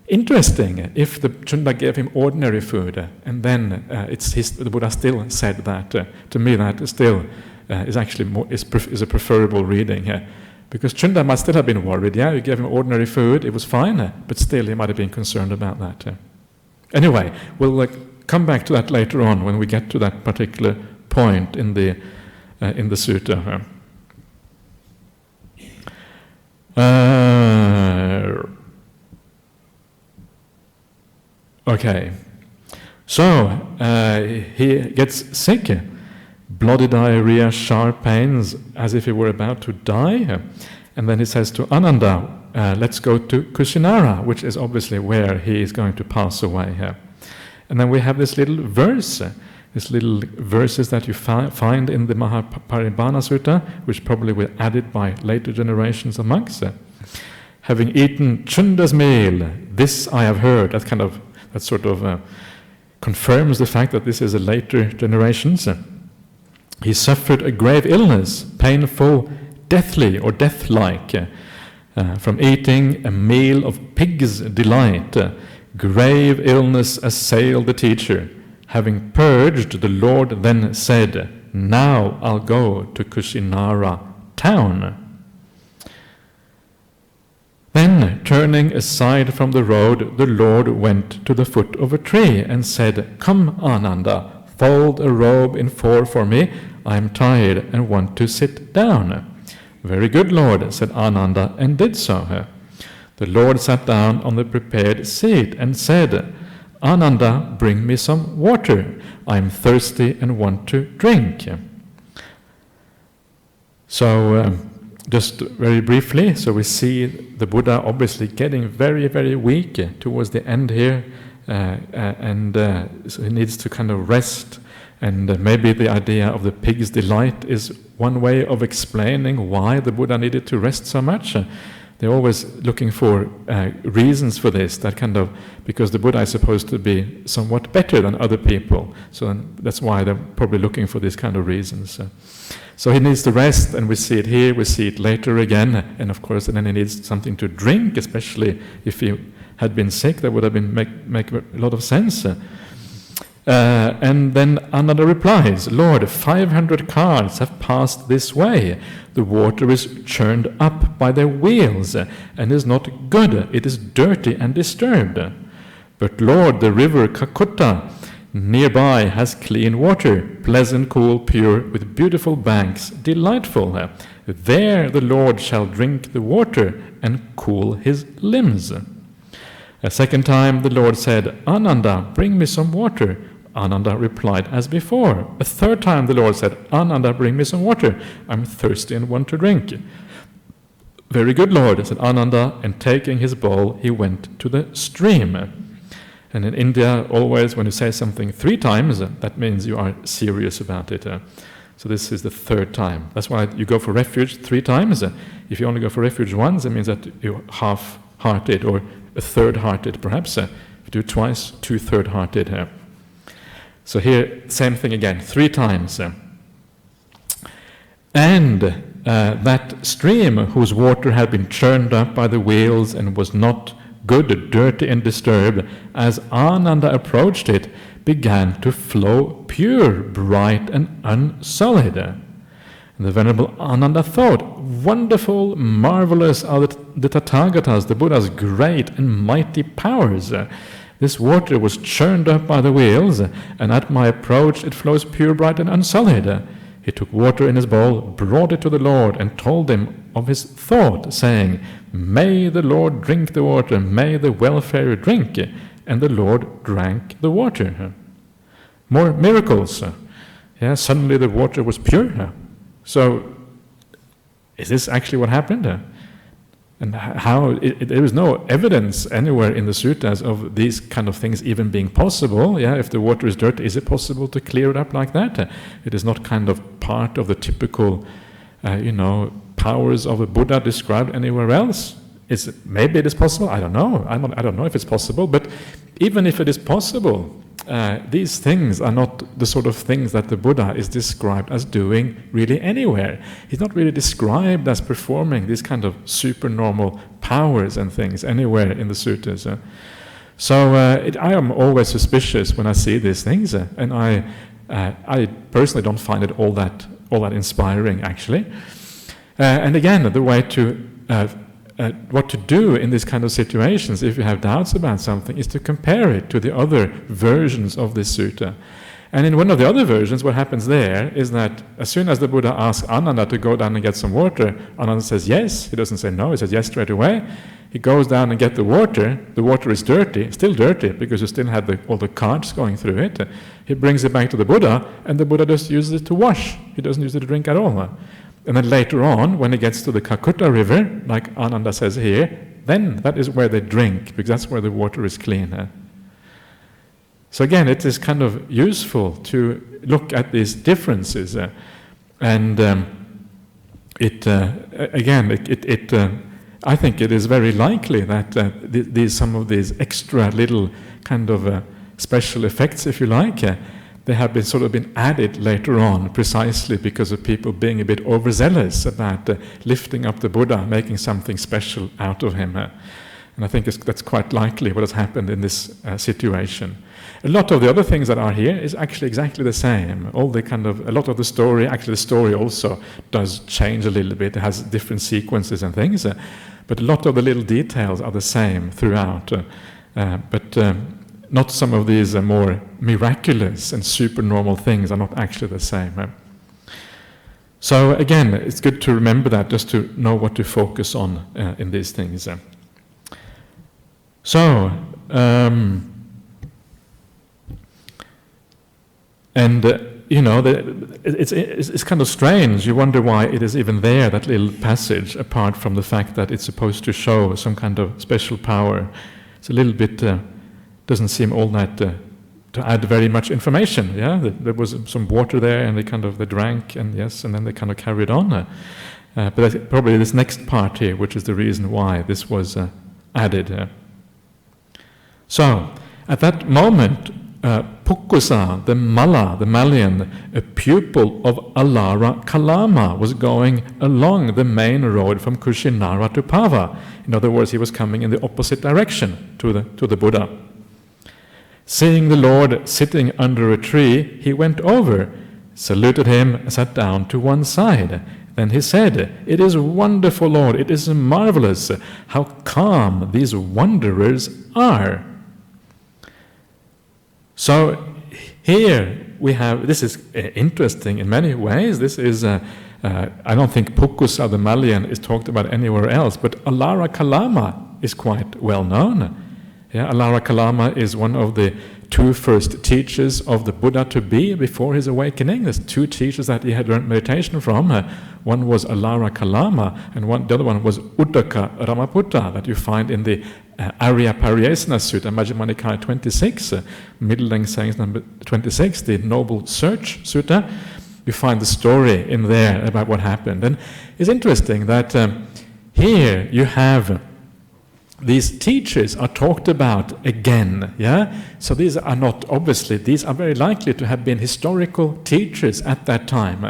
interesting if the Chunda gave him ordinary food, and then the Buddha still said that. To me, that still is actually is a preferable reading here. Because Chunda might still have been worried, yeah, you gave him ordinary food, it was fine, but still he might have been concerned about that. Anyway, we'll come back to that later on when we get to that particular point in the sutta. Okay, so he gets sick. Bloody diarrhea, sharp pains, as if he were about to die. And then he says to Ananda, let's go to Kusinara, which is obviously where he is going to pass away. And then we have this little verse, these little verses that you find in the Mahaparinibbana Sutta, which probably were added by later generations of monks. Having eaten Chunda's meal, this I have heard. That sort of confirms the fact that this is a later generations. He suffered a grave illness, painful, deathly or death-like, from eating a meal of pig's delight. Grave illness assailed the teacher. Having purged, the Lord then said, now I'll go to Kusinara town. Then, turning aside from the road, the Lord went to the foot of a tree and said, come, Ananda, fold a robe in four for me. I am tired and want to sit down. Very good, Lord, said Ananda, and did so. The Lord sat down on the prepared seat and said, Ananda, bring me some water. I am thirsty and want to drink. So, just very briefly, so we see the Buddha obviously getting very, very weak towards the end here. So he needs to kind of rest, and maybe the idea of the pig's delight is one way of explaining why the Buddha needed to rest so much. They're always looking for reasons for this, because the Buddha is supposed to be somewhat better than other people, so that's why they're probably looking for these kind of reasons. So he needs to rest, and we see it here, we see it later again, and of course then he needs something to drink, especially if he had been sick. That would have been make a lot of sense. And then Ananda replies, Lord, 500 carts have passed this way. The water is churned up by their wheels and is not good. It is dirty and disturbed. But Lord, the river Kakutta nearby has clean water, pleasant, cool, pure, with beautiful banks, delightful. There the Lord shall drink the water and cool his limbs. A second time the Lord said, Ananda, bring me some water. Ananda replied as before. A third time the Lord said, Ananda, bring me some water. I'm thirsty and want to drink. Very good, Lord, said Ananda, and taking his bowl, he went to the stream. And in India, always when you say something 3 times, that means you are serious about it. So this is the third time. That's why you go for refuge 3 times. If you only go for refuge once, it means that you're half-hearted, or a third-hearted perhaps. If you do it twice, 2/3-hearted. So here, same thing again, 3 times. And that stream, whose water had been churned up by the wheels and was not good, dirty and disturbed, as Ananda approached it, began to flow pure, bright and unsullied. And the Venerable Ananda thought, wonderful, marvelous are the Tathagatas, the Buddha's great and mighty powers. This water was churned up by the wheels, and at my approach it flows pure, bright, and unsullied. He took water in his bowl, brought it to the Lord, and told him of his thought, saying, "May the Lord drink the water, may the welfare drink." And the Lord drank the water. More miracles. Suddenly the water was pure. So, is this actually what happened? And how? There is no evidence anywhere in the suttas of these kind of things even being possible. If the water is dirty, is it possible to clear it up like that? It is not kind of part of the typical, powers of a Buddha described anywhere else. Maybe it is possible. I don't know. I don't know if it's possible. But even if it is possible, these things are not the sort of things that the Buddha is described as doing really anywhere. He's not really described as performing these kind of supernormal powers and things anywhere in the suttas. So I am always suspicious when I see these things, and I personally don't find it all that inspiring, actually. And again, the way to what to do in these kind of situations, if you have doubts about something, is to compare it to the other versions of this sutta. And in one of the other versions, what happens there is that as soon as the Buddha asks Ananda to go down and get some water, Ananda says yes. He doesn't say no, he says yes straight away. He goes down and gets the water. The water is dirty, still dirty, because you still had all the carts going through it. He brings it back to the Buddha, and the Buddha just uses it to wash. He doesn't use it to drink at all. And then later on, when it gets to the Kakutta river, like Ananda says here, then that is where they drink, because that's where the water is clean. So again, it is kind of useful to look at these differences, and I think it is very likely that some of these extra little kind of special effects, if you like, they have been added later on, precisely because of people being a bit overzealous about lifting up the Buddha, making something special out of him. And I think that's quite likely what has happened in this situation. A lot of the other things that are here is actually exactly the same. A lot of the story, actually the story also does change a little bit. It has different sequences and things, but a lot of the little details are the same throughout. But not some of these more miraculous and supernormal things are not actually the same. So again, it's good to remember that, just to know what to focus on in these things. It's kind of strange. You wonder why it is even there, that little passage, apart from the fact that it's supposed to show some kind of special power. It's a little bit doesn't seem all that to add very much information. There was some water there, and they drank, and then they kind of carried on. But that's probably this next part here, which is the reason why this was added. So at that moment, Pukkusa, the Malian, a pupil of Alara Kalama, was going along the main road from Kushinara to Pava. In other words, he was coming in the opposite direction to the Buddha. Seeing the Lord sitting under a tree, he went over, saluted him, and sat down to one side. Then he said, "It is wonderful, Lord, it is marvelous, how calm these wanderers are." So here we have, this is interesting in many ways. This is, I don't think Pukkusa the Malian is talked about anywhere else, but Alara Kalama is quite well known. Alara Kalama is one of the two first teachers of the Buddha to be before his awakening. There's two teachers that he had learned meditation from. One was Alara Kalama, and the other one was Uddaka Ramaputta, that you find in the Arya Pariyesana Sutta, Majjhima Nikaya 26, Middle Length Sayings number 26, the Noble Search Sutta. You find the story in there about what happened. And it's interesting that here you have these teachers are talked about again, So these are not, obviously, these are very likely to have been historical teachers at that time.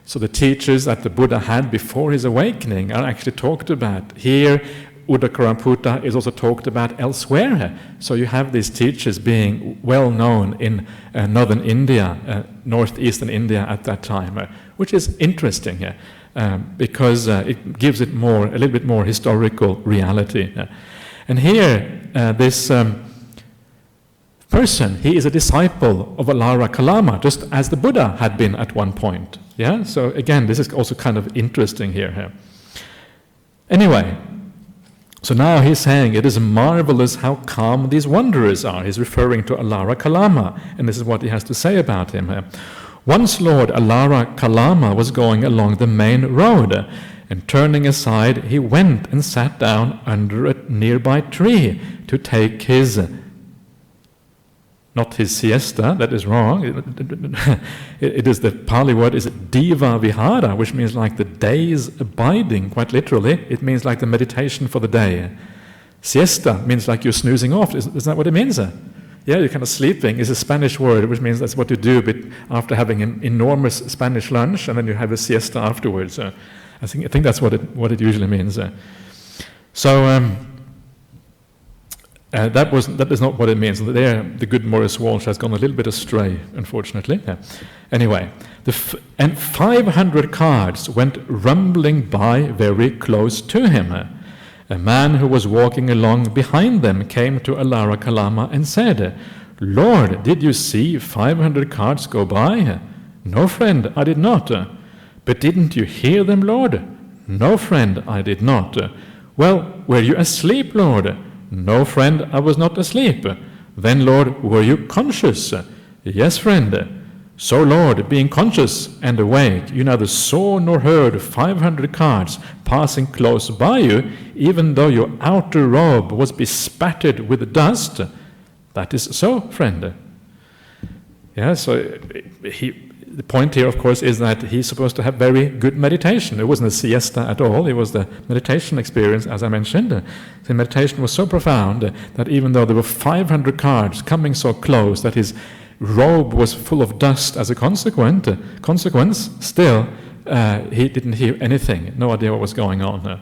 So the teachers that the Buddha had before his awakening are actually talked about here Uddakaraputa is also talked about elsewhere. So you have these teachers being well known in northern India, northeastern India at that time, which is interesting because it gives it a little bit more historical reality. And here, this person, he is a disciple of Alara Kalama, just as the Buddha had been at one point. Yeah. So again, this is also kind of interesting here. Anyway, so now he's saying it is marvelous how calm these wanderers are. He's referring to Alara Kalama, and this is what he has to say about him. Once Lord Alara Kalama was going along the main road, and turning aside, he went and sat down under a nearby tree to take his, not his siesta, that is wrong. It is the Pali word is Diva Vihara, which means like the day's abiding, quite literally. It means like the meditation for the day. Siesta means like you're snoozing off. Isn't that what it means? Yeah, you're kind of sleeping. It's a Spanish word, which means that's what you do after having an enormous Spanish lunch, and then you have a siesta afterwards. I think that's what it usually means. That is not what it means. There, the good Maurice Walsh has gone a little bit astray, unfortunately. Anyway, and 500 carts went rumbling by very close to him. A man who was walking along behind them came to Alara Kalama and said, "Lord, did you see 500 carts go by?" "No, friend, I did not." "But didn't you hear them, Lord?" "No, friend, I did not." "Well, were you asleep, Lord?" "No, friend, I was not asleep." "Then, Lord, were you conscious?" "Yes, friend." "So, Lord, being conscious and awake, you neither saw nor heard 500 carts passing close by you, even though your outer robe was bespattered with dust?" "That is so, friend." Yeah, so the point here, of course, is that he's supposed to have very good meditation. It wasn't a siesta at all. It was the meditation experience, as I mentioned. The meditation was so profound that even though there were 500 carts coming so close that his robe was full of dust as a consequence, still he didn't hear anything, no idea what was going on,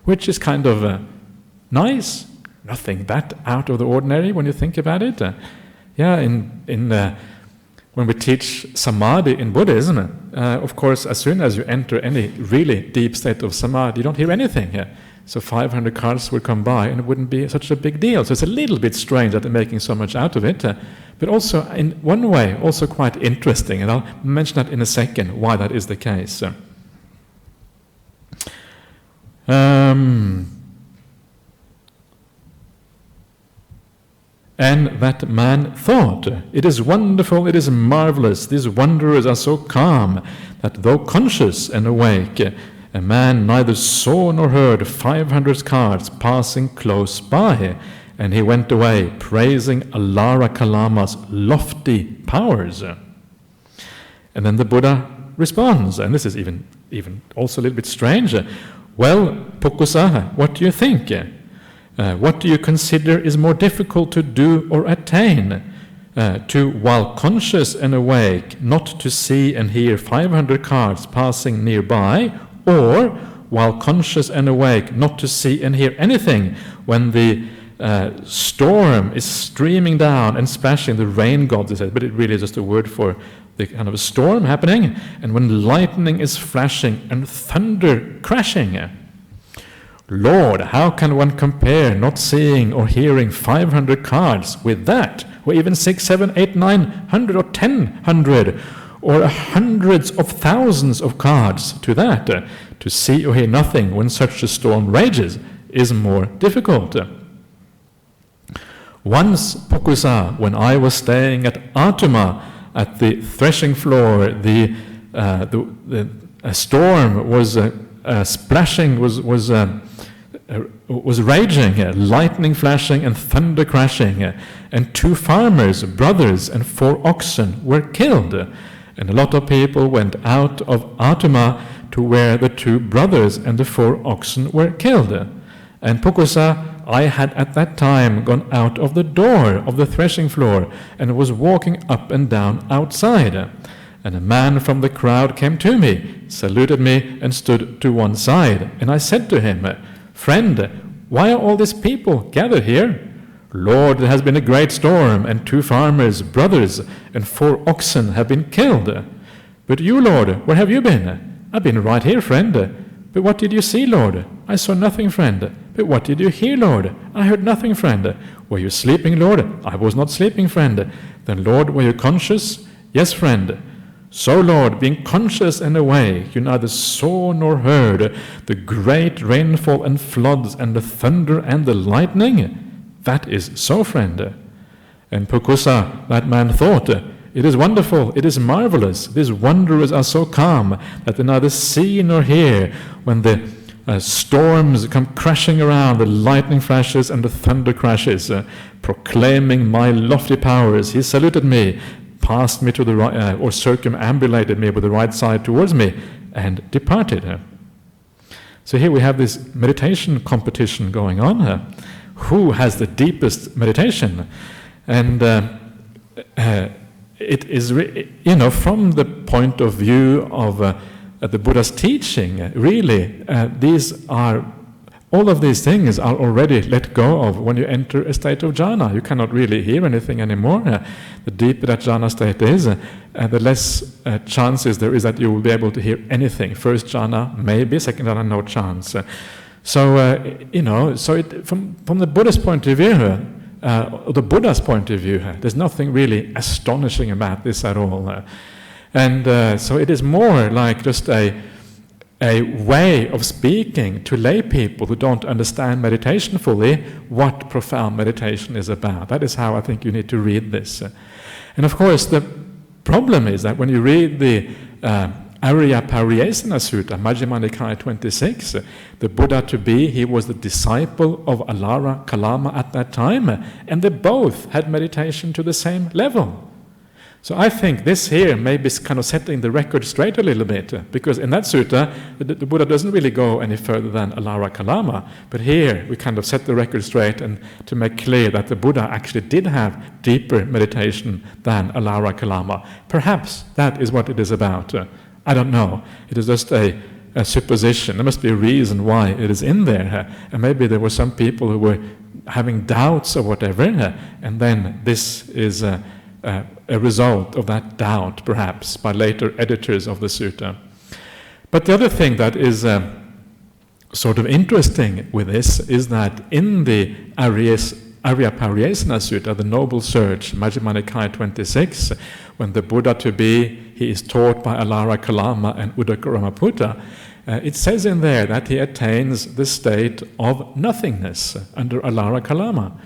which is kind of nice, nothing that out of the ordinary when you think about it. When we teach samadhi in Buddhism, of course, as soon as you enter any really deep state of samadhi, you don't hear anything. So 500 carts would come by and it wouldn't be such a big deal. So it's a little bit strange that they're making so much out of it, but also in one way, also quite interesting. And I'll mention that in a second, why that is the case. And that man thought, "It is wonderful, it is marvelous, these wanderers are so calm, that though conscious and awake, a man neither saw nor heard 500 carts passing close by." And he went away, praising Alara Kalama's lofty powers. And then the Buddha responds, and this is even also a little bit strange. "Well, Pukkusa, what do you think? What do you consider is more difficult to do or attain? To, while conscious and awake, not to see and hear 500 carts passing nearby, or, while conscious and awake, not to see and hear anything when the storm is streaming down and splashing, the rain gods, they said, but it really is just a word for the kind of a storm happening, and when lightning is flashing and thunder crashing. Lord, how can one compare not seeing or hearing 500 cards with that, or even 6, 7, 8, 900 or 1,000 or hundreds of thousands of cards to that? To see or hear nothing when such a storm rages is more difficult. Once, Pukkusa, when I was staying at Atuma at the threshing floor, the storm was splashing, was raging, lightning flashing and thunder crashing, and 2 farmers, brothers, and 4 oxen were killed. And a lot of people went out of Atuma to where the 2 brothers and the 4 oxen were killed. And Pukkusa, I had at that time gone out of the door of the threshing floor and was walking up and down outside. And a man from the crowd came to me, saluted me, and stood to one side. And I said to him, Friend, Why are all these people gathered here? Lord, there has been a great storm, and 2 farmers, brothers, and 4 oxen have been killed. But you, Lord, where have you been? I've been right here, friend. But what did you see, Lord? I saw nothing, friend. But what did you hear, Lord? I heard nothing, friend. Were you sleeping, Lord? I was not sleeping, friend. Then, Lord, were you conscious? Yes, friend. So, Lord, being conscious and awake, you neither saw nor heard the great rainfall and floods and the thunder and the lightning? That is so, friend. And Pukkusa, that man thought, it is wonderful, it is marvelous, these wanderers are so calm that they neither see nor hear when the storms come crashing around, the lightning flashes and the thunder crashes, proclaiming my lofty powers. He saluted me, passed me to the right, or circumambulated me with the right side towards me, and departed. So here we have this meditation competition going on. Who has the deepest meditation? And it is, from the point of view of the Buddha's teaching, really, all of these things are already let go of when you enter a state of jhana. You cannot really hear anything anymore. The deeper that jhana state is, the less chances there is that you will be able to hear anything. First jhana, maybe. Second jhana, no chance. From the Buddhist point of view, the Buddha's point of view, there's nothing really astonishing about this at all. So it is more like just a way of speaking to lay people who don't understand meditation fully what profound meditation is about. That is how I think you need to read this. And of course, the problem is that when you read the Mahaparinibbana Sutta, Majjhima Nikaya 26, the Buddha to be, he was the disciple of Alara Kalama at that time, and they both had meditation to the same level. So I think this here may be kind of setting the record straight a little bit, because in that sutta, the Buddha doesn't really go any further than Alara Kalama, but here we kind of set the record straight and to make clear that the Buddha actually did have deeper meditation than Alara Kalama. Perhaps that is what it is about. I don't know. It is just a supposition. There must be a reason why it is in there. And maybe there were some people who were having doubts or whatever, and then this is a result of that doubt, perhaps, by later editors of the sutta. But the other thing that is sort of interesting with this is that in the Mahaparinibbana Sutta, the Noble Search, Majjhima Nikaya 26, when the Buddha to be, he is taught by Alara Kalama and Udakaramaputa, it says in there that he attains the state of nothingness under Alara Kalama.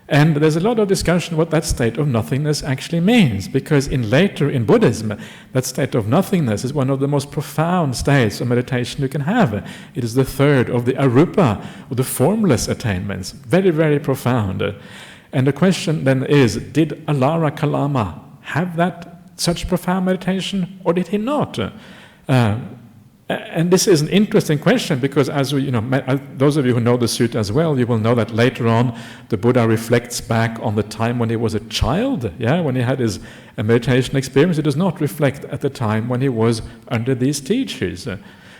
And there's a lot of discussion what that state of nothingness actually means, because later in Buddhism, that state of nothingness is one of the most profound states of meditation you can have. It is the third of the arupa, or the formless attainments. Very, very profound. And the question then is, did Alara Kalama have such profound meditation, or did he not? And this is an interesting question, because as we, those of you who know the sutta as well, you will know that later on the Buddha reflects back on the time when he was a child, when he had his meditation experience. It does not reflect at the time when he was under these teachers.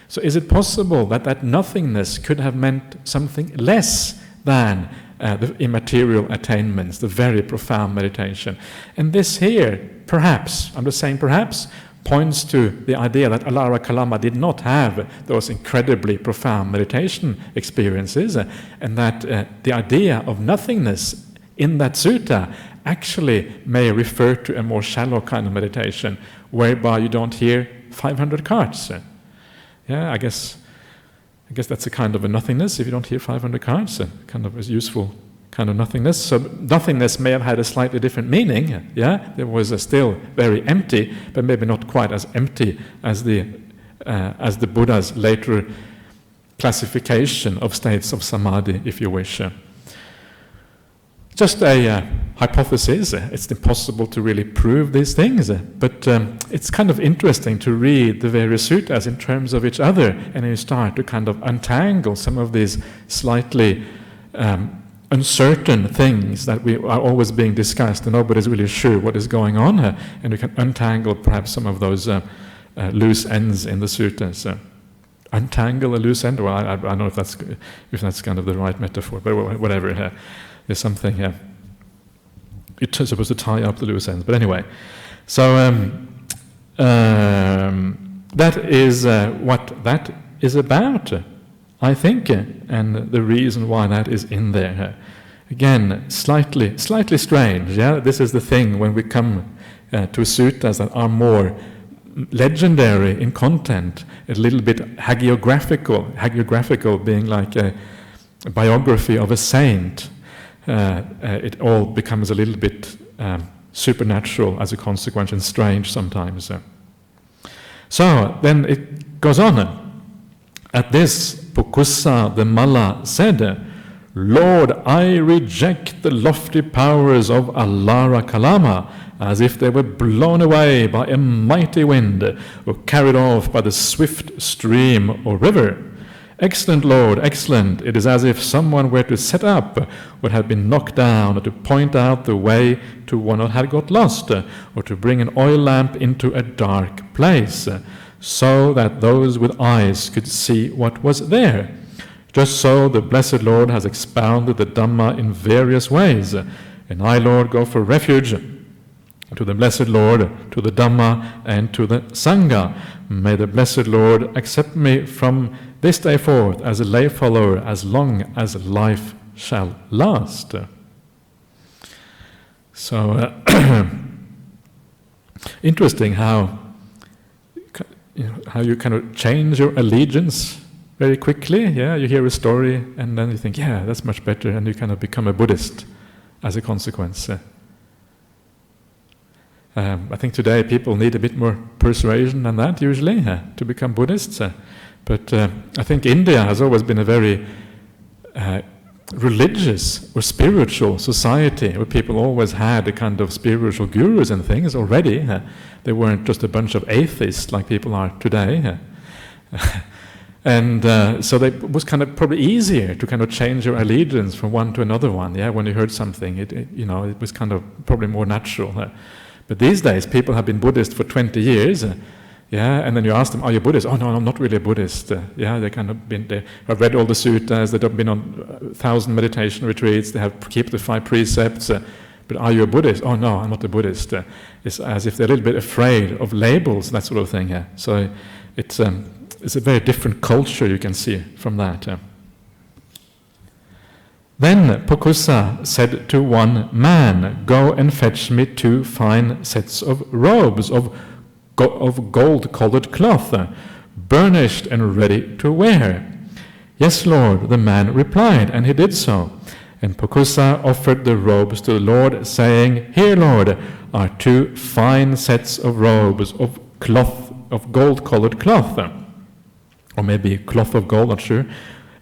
So is it possible that nothingness could have meant something less than the immaterial attainments, the very profound meditation? And this here, perhaps, I'm just saying perhaps, points to the idea that Alara Kalama did not have those incredibly profound meditation experiences, and that the idea of nothingness in that sutta actually may refer to a more shallow kind of meditation, whereby you don't hear 500 cards. I guess that's a kind of a nothingness, if you don't hear 500 cards, kind of a useful kind of nothingness. So nothingness may have had a slightly different meaning. There was still very empty, but maybe not quite as empty as the Buddha's later classification of states of samadhi, if you wish. Just a hypothesis. It's impossible to really prove these things, but it's kind of interesting to read the various suttas in terms of each other, and you start to kind of untangle some of these slightly uncertain things that we are always being discussed, and nobody's really sure what is going on, and we can untangle perhaps some of those loose ends in the suttas. untangle a loose end. Well, I don't know if that's kind of the right metaphor, but whatever. There's something here. You're supposed to tie up the loose ends. But anyway, so that is what that is about, I think, and the reason why that is in there. Again, slightly strange. Yeah, this is the thing when we come to suttas that are more legendary in content, a little bit hagiographical, being like a biography of a saint. It all becomes a little bit supernatural as a consequence, and strange sometimes. So then it goes on. At this, Pukkusa the Malla said, "Lord, I reject the lofty powers of Alara Kalama, as if they were blown away by a mighty wind, or carried off by the swift stream or river. Excellent, Lord, excellent. It is as if someone were to set up what had been knocked down, or to point out the way to one that had got lost, or to bring an oil lamp into a dark place, so that those with eyes could see what was there. Just so the Blessed Lord has expounded the Dhamma in various ways, and I, Lord, go for refuge to the Blessed Lord, to the Dhamma, and to the Sangha. May the Blessed Lord accept me from this day forth as a lay follower, as long as life shall last." So, interesting how you kind of change your allegiance very quickly. Yeah, you hear a story and then you think, yeah, that's much better, and you kind of become a Buddhist as a consequence. I think today people need a bit more persuasion than that usually to become Buddhists. But I think India has always been a very religious or spiritual society, where people always had a kind of spiritual gurus and things already. They weren't just a bunch of atheists like people are today. And so it was kind of probably easier to kind of change your allegiance from one to another one. Yeah, when you heard something, it was kind of probably more natural. But these days, people have been Buddhist for 20 years. And then you ask them, "Are you Buddhist?" "Oh no, I'm not really a Buddhist." They kind of been. They have read all the suttas. They've been on 1,000 meditation retreats. They have keep the 5 precepts. But are you a Buddhist? "Oh no, I'm not a Buddhist." It's as if they're a little bit afraid of labels, that sort of thing. So it's a very different culture you can see from that. Then Pukkusa said to one man, "Go and fetch me 2 fine sets of robes of gold-colored cloth, burnished and ready to wear." "Yes, Lord," the man replied, and he did so. And Pukkusa offered the robes to the Lord, saying, "Here, Lord, are 2 fine sets of robes of cloth, of gold-colored cloth." Or maybe cloth of gold, not sure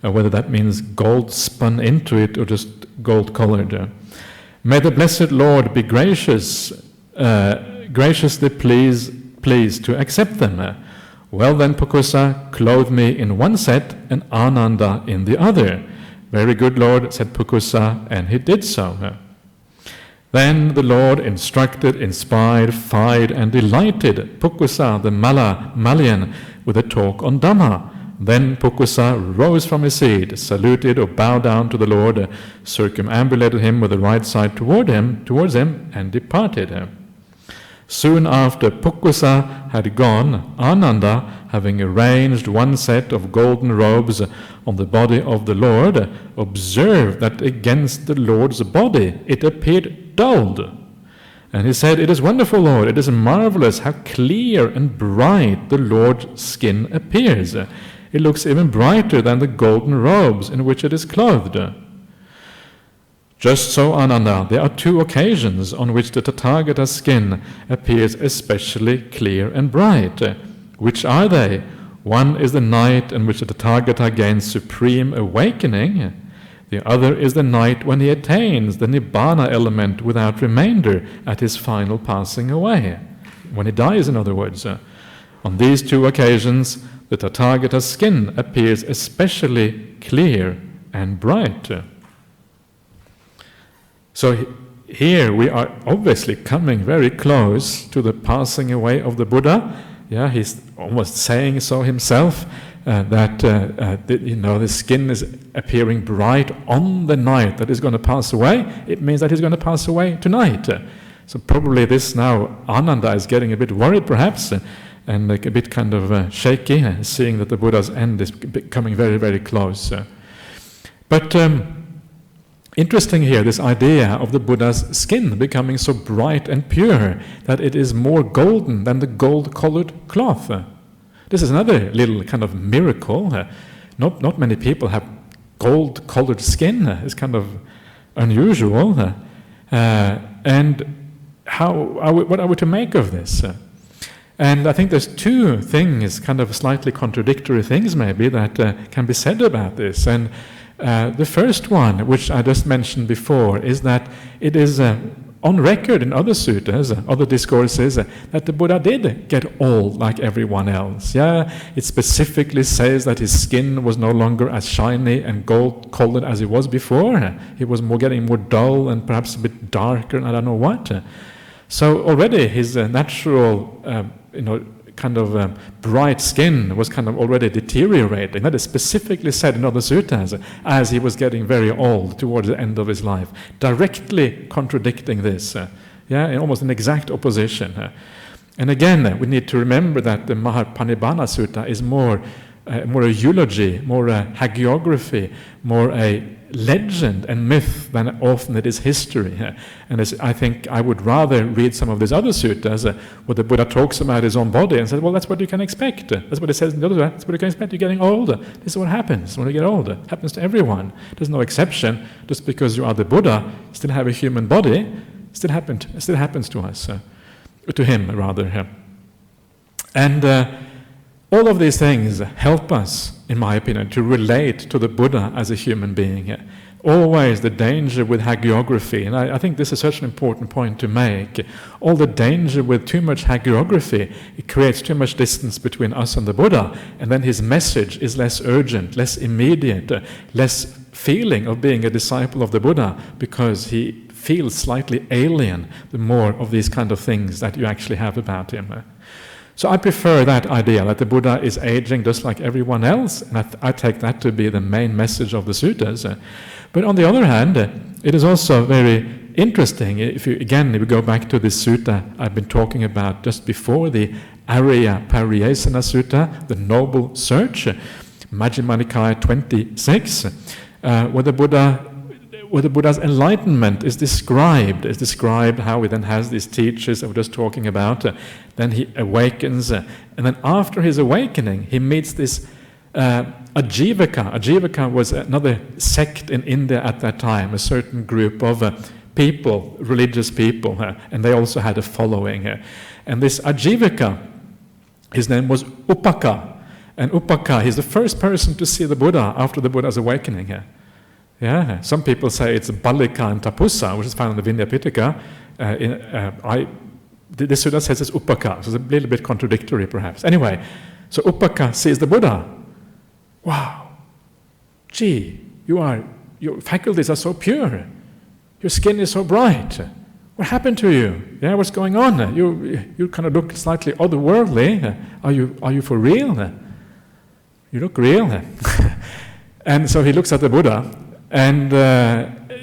whether that means gold spun into it or just gold-colored. "May the Blessed Lord be graciously pleased to accept them." "Well then, Pukkusa, clothe me in one set and Ananda in the other." "Very good, Lord," said Pukkusa, and he did so. Then the Lord instructed, inspired, fired, and delighted Pukkusa the Malayan with a talk on Dhamma. Then Pukkusa rose from his seat, saluted or bowed down to the Lord, circumambulated him with the right side towards him, and departed. Soon after Pukkusa had gone, Ananda, having arranged one set of golden robes on the body of the Lord, observed that against the Lord's body it appeared dulled. And he said, "It is wonderful, Lord, it is marvelous how clear and bright the Lord's skin appears. It looks even brighter than the golden robes in which it is clothed." "Just so, Ananda, there are 2 occasions on which the Tathagata's skin appears especially clear and bright. Which are they? One is the night in which the Tathagata gains supreme awakening. The other is the night when he attains the Nibbana element without remainder at his final passing away. When he dies, in other words. On these 2 occasions, the Tathagata's skin appears especially clear and bright." So here we are obviously coming very close to the passing away of the Buddha. Yeah, he's almost saying so himself. the skin is appearing bright on the night that is going to pass away, it means that he's going to pass away tonight. So probably this now, Ananda is getting a bit worried perhaps, and like a bit kind of shaky, seeing that the Buddha's end is coming very, very close. But interesting here, this idea of the Buddha's skin becoming so bright and pure that it is more golden than the gold-colored cloth. This is another little kind of miracle. Not many people have gold-colored skin. It's kind of unusual. And what are we to make of this? And I think there's two things, kind of slightly contradictory things maybe, that can be said about this. And the first one, which I just mentioned before, is that it is on record in other suttas, other discourses, that the Buddha did get old like everyone else. Yeah, it specifically says that his skin was no longer as shiny and gold-colored as it was before. He was getting more dull and perhaps a bit darker, and I don't know what. So already his natural, kind of bright skin was kind of already deteriorating. That is specifically said in other suttas as he was getting very old towards the end of his life, directly contradicting this, in almost an exact opposition. And again, we need to remember that the Mahaparinibbana Sutta is more a eulogy, more a hagiography, more a legend and myth than often it is history. And I think I would rather read some of these other suttas where the Buddha talks about his own body and says, well, that's what you can expect. That's what it says in the other one. That's what you can expect. You're getting older. This is what happens when you get older. It happens to everyone. There's no exception. Just because you are the Buddha, still have a human body, still happens to us. To him, rather. And all of these things help us, in my opinion, to relate to the Buddha as a human being. Always the danger with hagiography, and I think this is such an important point to make. All the danger with too much hagiography, it creates too much distance between us and the Buddha, and then his message is less urgent, less immediate, less feeling of being a disciple of the Buddha, because he feels slightly alien the more of these kind of things that you actually have about him. So I prefer that idea, that the Buddha is aging just like everyone else, and I take that to be the main message of the suttas. But on the other hand, it is also very interesting, if you go back to this sutta I've been talking about just before, the Arya Pariyesana Sutta, the Noble Search, Majjhima Nikaya 26, where the Buddha's enlightenment is described how he then has these teachers I was just talking about, then he awakens, and then after his awakening he meets this Ajivaka. Ajivaka was another sect in India at that time, a certain group of people, religious people, and they also had a following. And this Ajivaka, his name was Upaka, and Upaka, he's the first person to see the Buddha after the Buddha's awakening. Yeah, some people say it's Balika and Tapussa, which is found in the Vinaya Pitaka. The Sutta says it's Upaka, so it's a little bit contradictory perhaps. Anyway, so Upaka sees the Buddha. Wow, gee, your faculties are so pure, your skin is so bright. What happened to you? Yeah, what's going on? You kind of look slightly otherworldly. Are you for real? You look real. And so he looks at the Buddha. And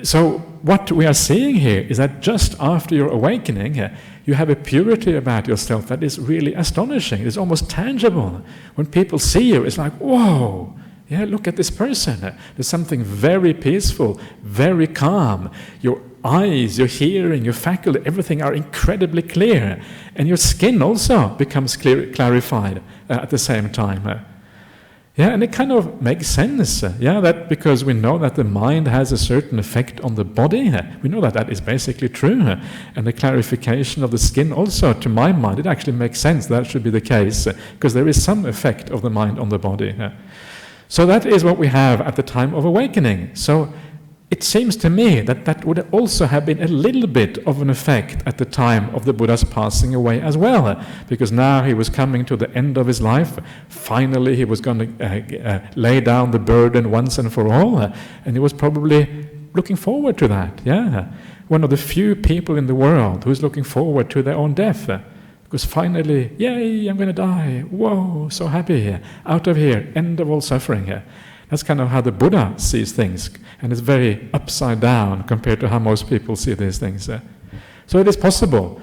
so what we are seeing here is that just after your awakening, you have a purity about yourself that is really astonishing. It's almost tangible. When people see you, it's like, whoa, yeah, look at this person. There's something very peaceful, very calm. Your eyes, your hearing, your faculty, everything are incredibly clear. And your skin also becomes clarified at the same time. Yeah, and it kind of makes sense, that because we know that the mind has a certain effect on the body, we know that that is basically true, and the clarification of the skin also, to my mind, it actually makes sense that should be the case, because there is some effect of the mind on the body. So that is what we have at the time of awakening. So it seems to me that that would also have been a little bit of an effect at the time of the Buddha's passing away as well, because now he was coming to the end of his life. Finally, he was going to lay down the burden once and for all, and he was probably looking forward to that. Yeah, one of the few people in the world who's looking forward to their own death. Because finally, yay, I'm going to die. Whoa, so happy here. Out of here, end of all suffering here. That's kind of how the Buddha sees things. And it's very upside down compared to how most people see these things. So it is possible.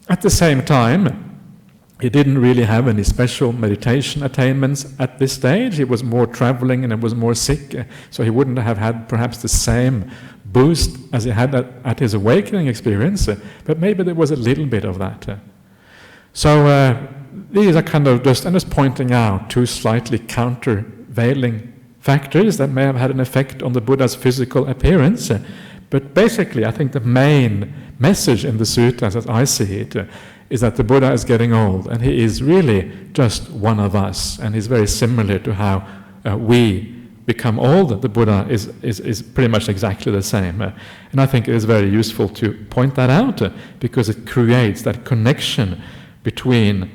At the same time, he didn't really have any special meditation attainments at this stage. He was more traveling and he was more sick, so he wouldn't have had perhaps the same boost as he had at his awakening experience, but maybe there was a little bit of that. So these are kind of I'm just pointing out two slightly countervailing factors that may have had an effect on the Buddha's physical appearance. But basically, I think the main message in the suttas, as I see it, is that the Buddha is getting old, and he is really just one of us, and he's very similar to how we become old. The Buddha is pretty much exactly the same. And I think it is very useful to point that out, because it creates that connection between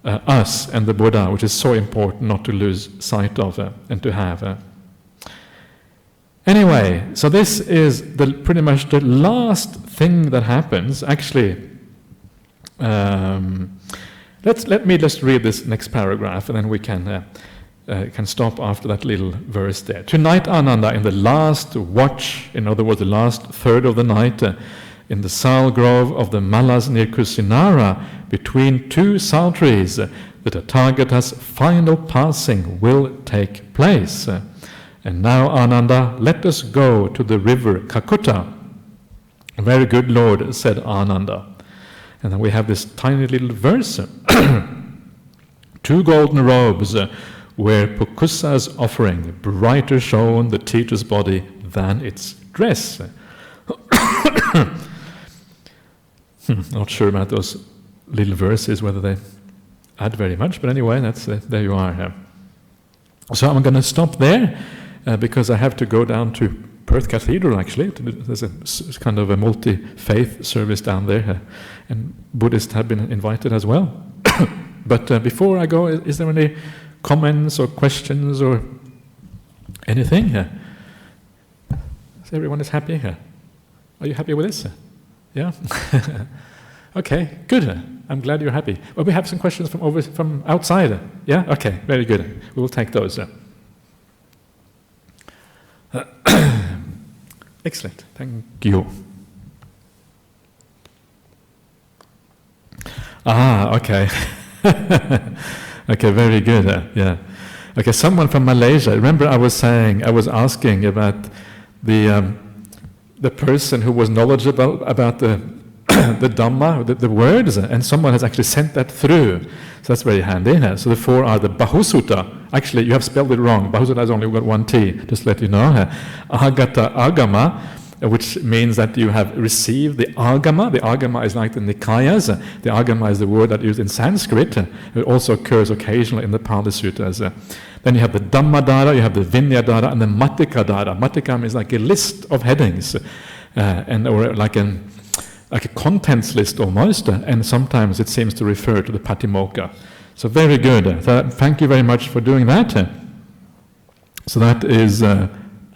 us and the Buddha, which is so important not to lose sight of and to have. Anyway, so this is pretty much the last thing that happens. Actually, let me just read this next paragraph, and then we can stop after that little verse there. Tonight, Ananda, in the last watch, in other words, the last third of the night, in the sal grove of the Malas near Kusinara, between two sal trees, the Tathagata's final passing will take place. And now, Ananda, let us go to the river Kakutta. Very good, Lord, said Ananda. And then we have this tiny little verse. Two golden robes were Pukkusa's offering, brighter shone the teacher's body than its dress. Not sure about those little verses, whether they add very much, but anyway, that's there you are. So I'm going to stop there, because I have to go down to Perth Cathedral, actually. There's a kind of a multi-faith service down there, and Buddhists have been invited as well. But before I go, is there any comments or questions or anything? So everyone is happy? Are you happy with this? Yeah? Okay, good. I'm glad you're happy. Well, we have some questions from outside. Yeah? Okay, very good. We will take those. Excellent, thank you. Okay. Okay, very good. Yeah. Okay, someone from Malaysia. Remember, I was asking about the person who was knowledgeable about the Dhamma, the words, and someone has actually sent that through. So that's very handy. So the four are the Bahusutta. Actually, you have spelled it wrong. Bahusutta has only got one T, just to let you know. Agata Agama, which means that you have received the Agama. The Agama is like the Nikayas. The Agama is the word that is used in Sanskrit. It also occurs occasionally in the Pali Suttas. Then you have the Dhammadhara, you have the Vinyadhara, and the Mattikadhara. Mattika means like a list of headings, or like a contents list almost, and sometimes it seems to refer to the Patimokkha. So very good. So thank you very much for doing that. So that is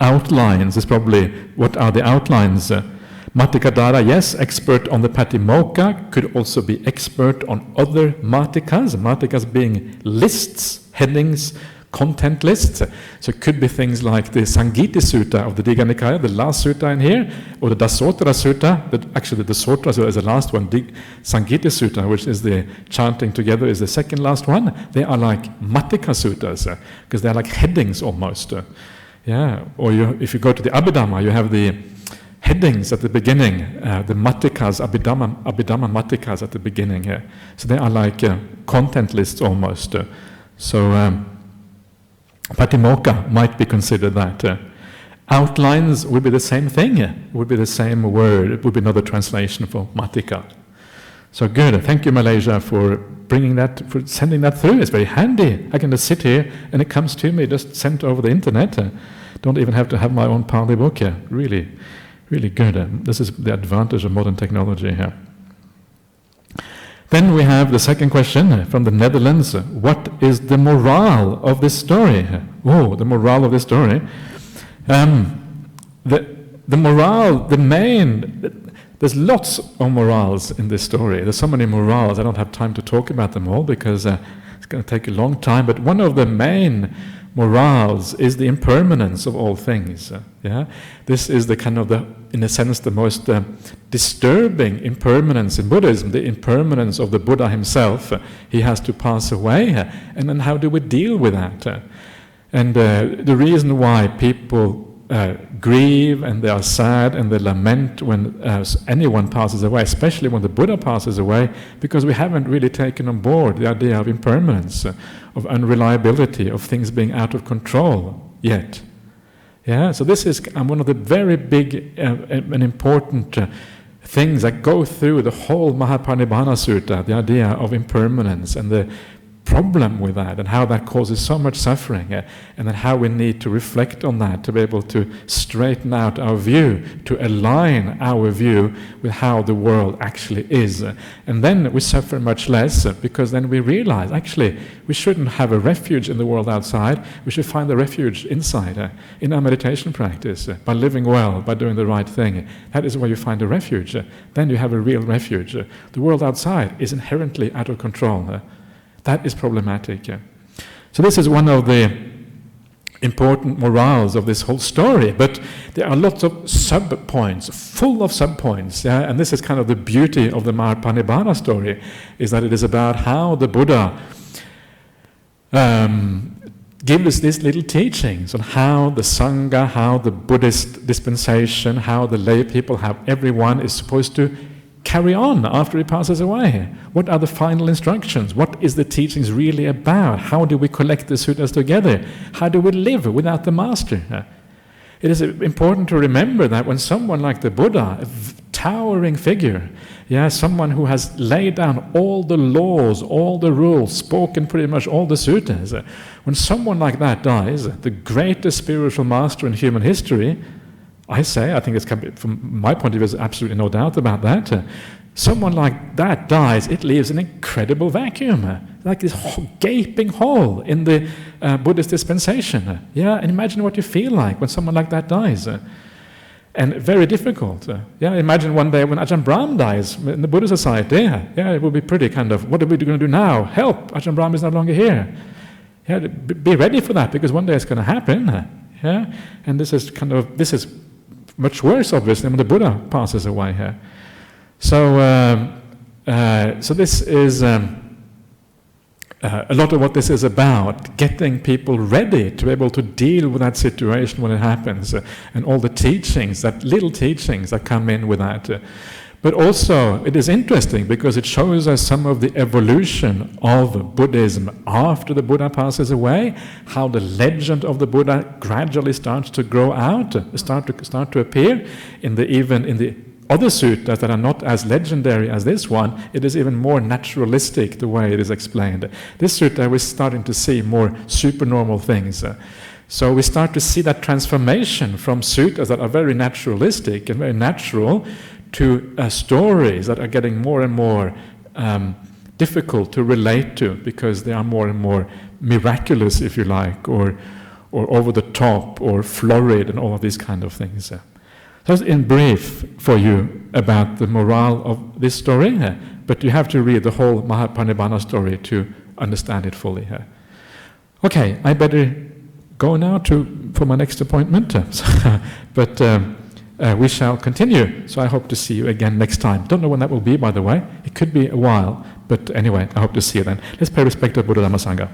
outlines. Is probably what are the outlines. Mattikadhara, yes, expert on the Patimokkha, could also be expert on other Mattikas. Mattikas being lists, headings, content lists. So it could be things like the Sangiti Sutta of the Digha Nikaya, the last sutta in here, or the Dasottara Sutta. Actually, the Dasottara Sutta is the last one. Sangiti Sutta, which is the chanting together, is the second last one. They are like Mattika Suttas, because they're like headings almost. Or if you go to the Abhidhamma, you have the headings at the beginning, the Mattikas, Abhidhamma Mattikas at the beginning here. So they are like content lists almost. Patimokkha might be considered that. Outlines would be the same thing. It would be the same word. It would be another translation for Mattika. So good. Thank you, Malaysia, for bringing that, for sending that through. It's very handy. I can just sit here and it comes to me just sent over the internet. Don't even have to have my own Pali book here. Really, really good. This is the advantage of modern technology here. Then we have the second question from the Netherlands. What is the morale of this story? Oh, the morale of this story. The morale, there's lots of morals in this story. There's so many morals, I don't have time to talk about them all because it's going to take a long time, but one of the main morals is the impermanence of all things. This is the kind of in a sense, the most disturbing impermanence in Buddhism, the impermanence of the Buddha himself. He has to pass away, and then how do we deal with that? And the reason why people grieve and they are sad and they lament when anyone passes away, especially when the Buddha passes away, because we haven't really taken on board the idea of impermanence, of unreliability, of things being out of control yet. So this is one of the very big and important things that go through the whole Mahaparinibbana Sutta, the idea of impermanence and the problem with that, and how that causes so much suffering, and then how we need to reflect on that to be able to straighten out our view, to align our view with how the world actually is. And then we suffer much less, because then we realize, actually, we shouldn't have a refuge in the world outside, we should find a refuge inside, in our meditation practice, by living well, by doing the right thing. That is where you find a refuge. Then you have a real refuge. The world outside is inherently out of control. That is problematic. So this is one of the important morals of this whole story, but there are lots of sub-points, full of sub-points, and this is kind of the beauty of the Mahaparinibbana story, is that it is about how the Buddha gives us these little teachings on how the Sangha, how the Buddhist dispensation, how the lay people, how everyone is supposed to carry on after he passes away. What are the final instructions? What is the teachings really about? How do we collect the sutras together? How do we live without the master? It is important to remember that when someone like the Buddha, a towering figure, someone who has laid down all the laws, all the rules, spoken pretty much all the sutras, when someone like that dies, the greatest spiritual master in human history, I think it's, from my point of view, there's absolutely no doubt about that. Someone like that dies, it leaves an incredible vacuum, like this gaping hole in the Buddhist dispensation. And imagine what you feel like when someone like that dies. And very difficult. Imagine one day when Ajahn Brahmali dies in the Buddhist society. It would be pretty kind of, what are we going to do now? Help! Ajahn Brahmali is no longer here. Be ready for that, because one day it's going to happen. And this is much worse, obviously, when the Buddha passes away here. So this is a lot of what this is about, getting people ready to be able to deal with that situation when it happens, and all the teachings, that little teachings that come in with that. But also, it is interesting because it shows us some of the evolution of Buddhism after the Buddha passes away, how the legend of the Buddha gradually starts to grow out, start to appear. Even in the other sutras that are not as legendary as this one, it is even more naturalistic the way it is explained. This sutta, we're starting to see more supernormal things. So we start to see that transformation from sutras that are very naturalistic and very natural to stories that are getting more and more difficult to relate to, because they are more and more miraculous, if you like, or over the top, or florid, and all of these kind of things. So that's in brief for you about the morale of this story, but you have to read the whole Mahaparinibbana story to understand it fully. Okay, I better go now for my next appointment, but we shall continue, so I hope to see you again next time. Don't know when that will be, by the way. It could be a while, but anyway, I hope to see you then. Let's pay respect to Buddha Dhamma Sangha.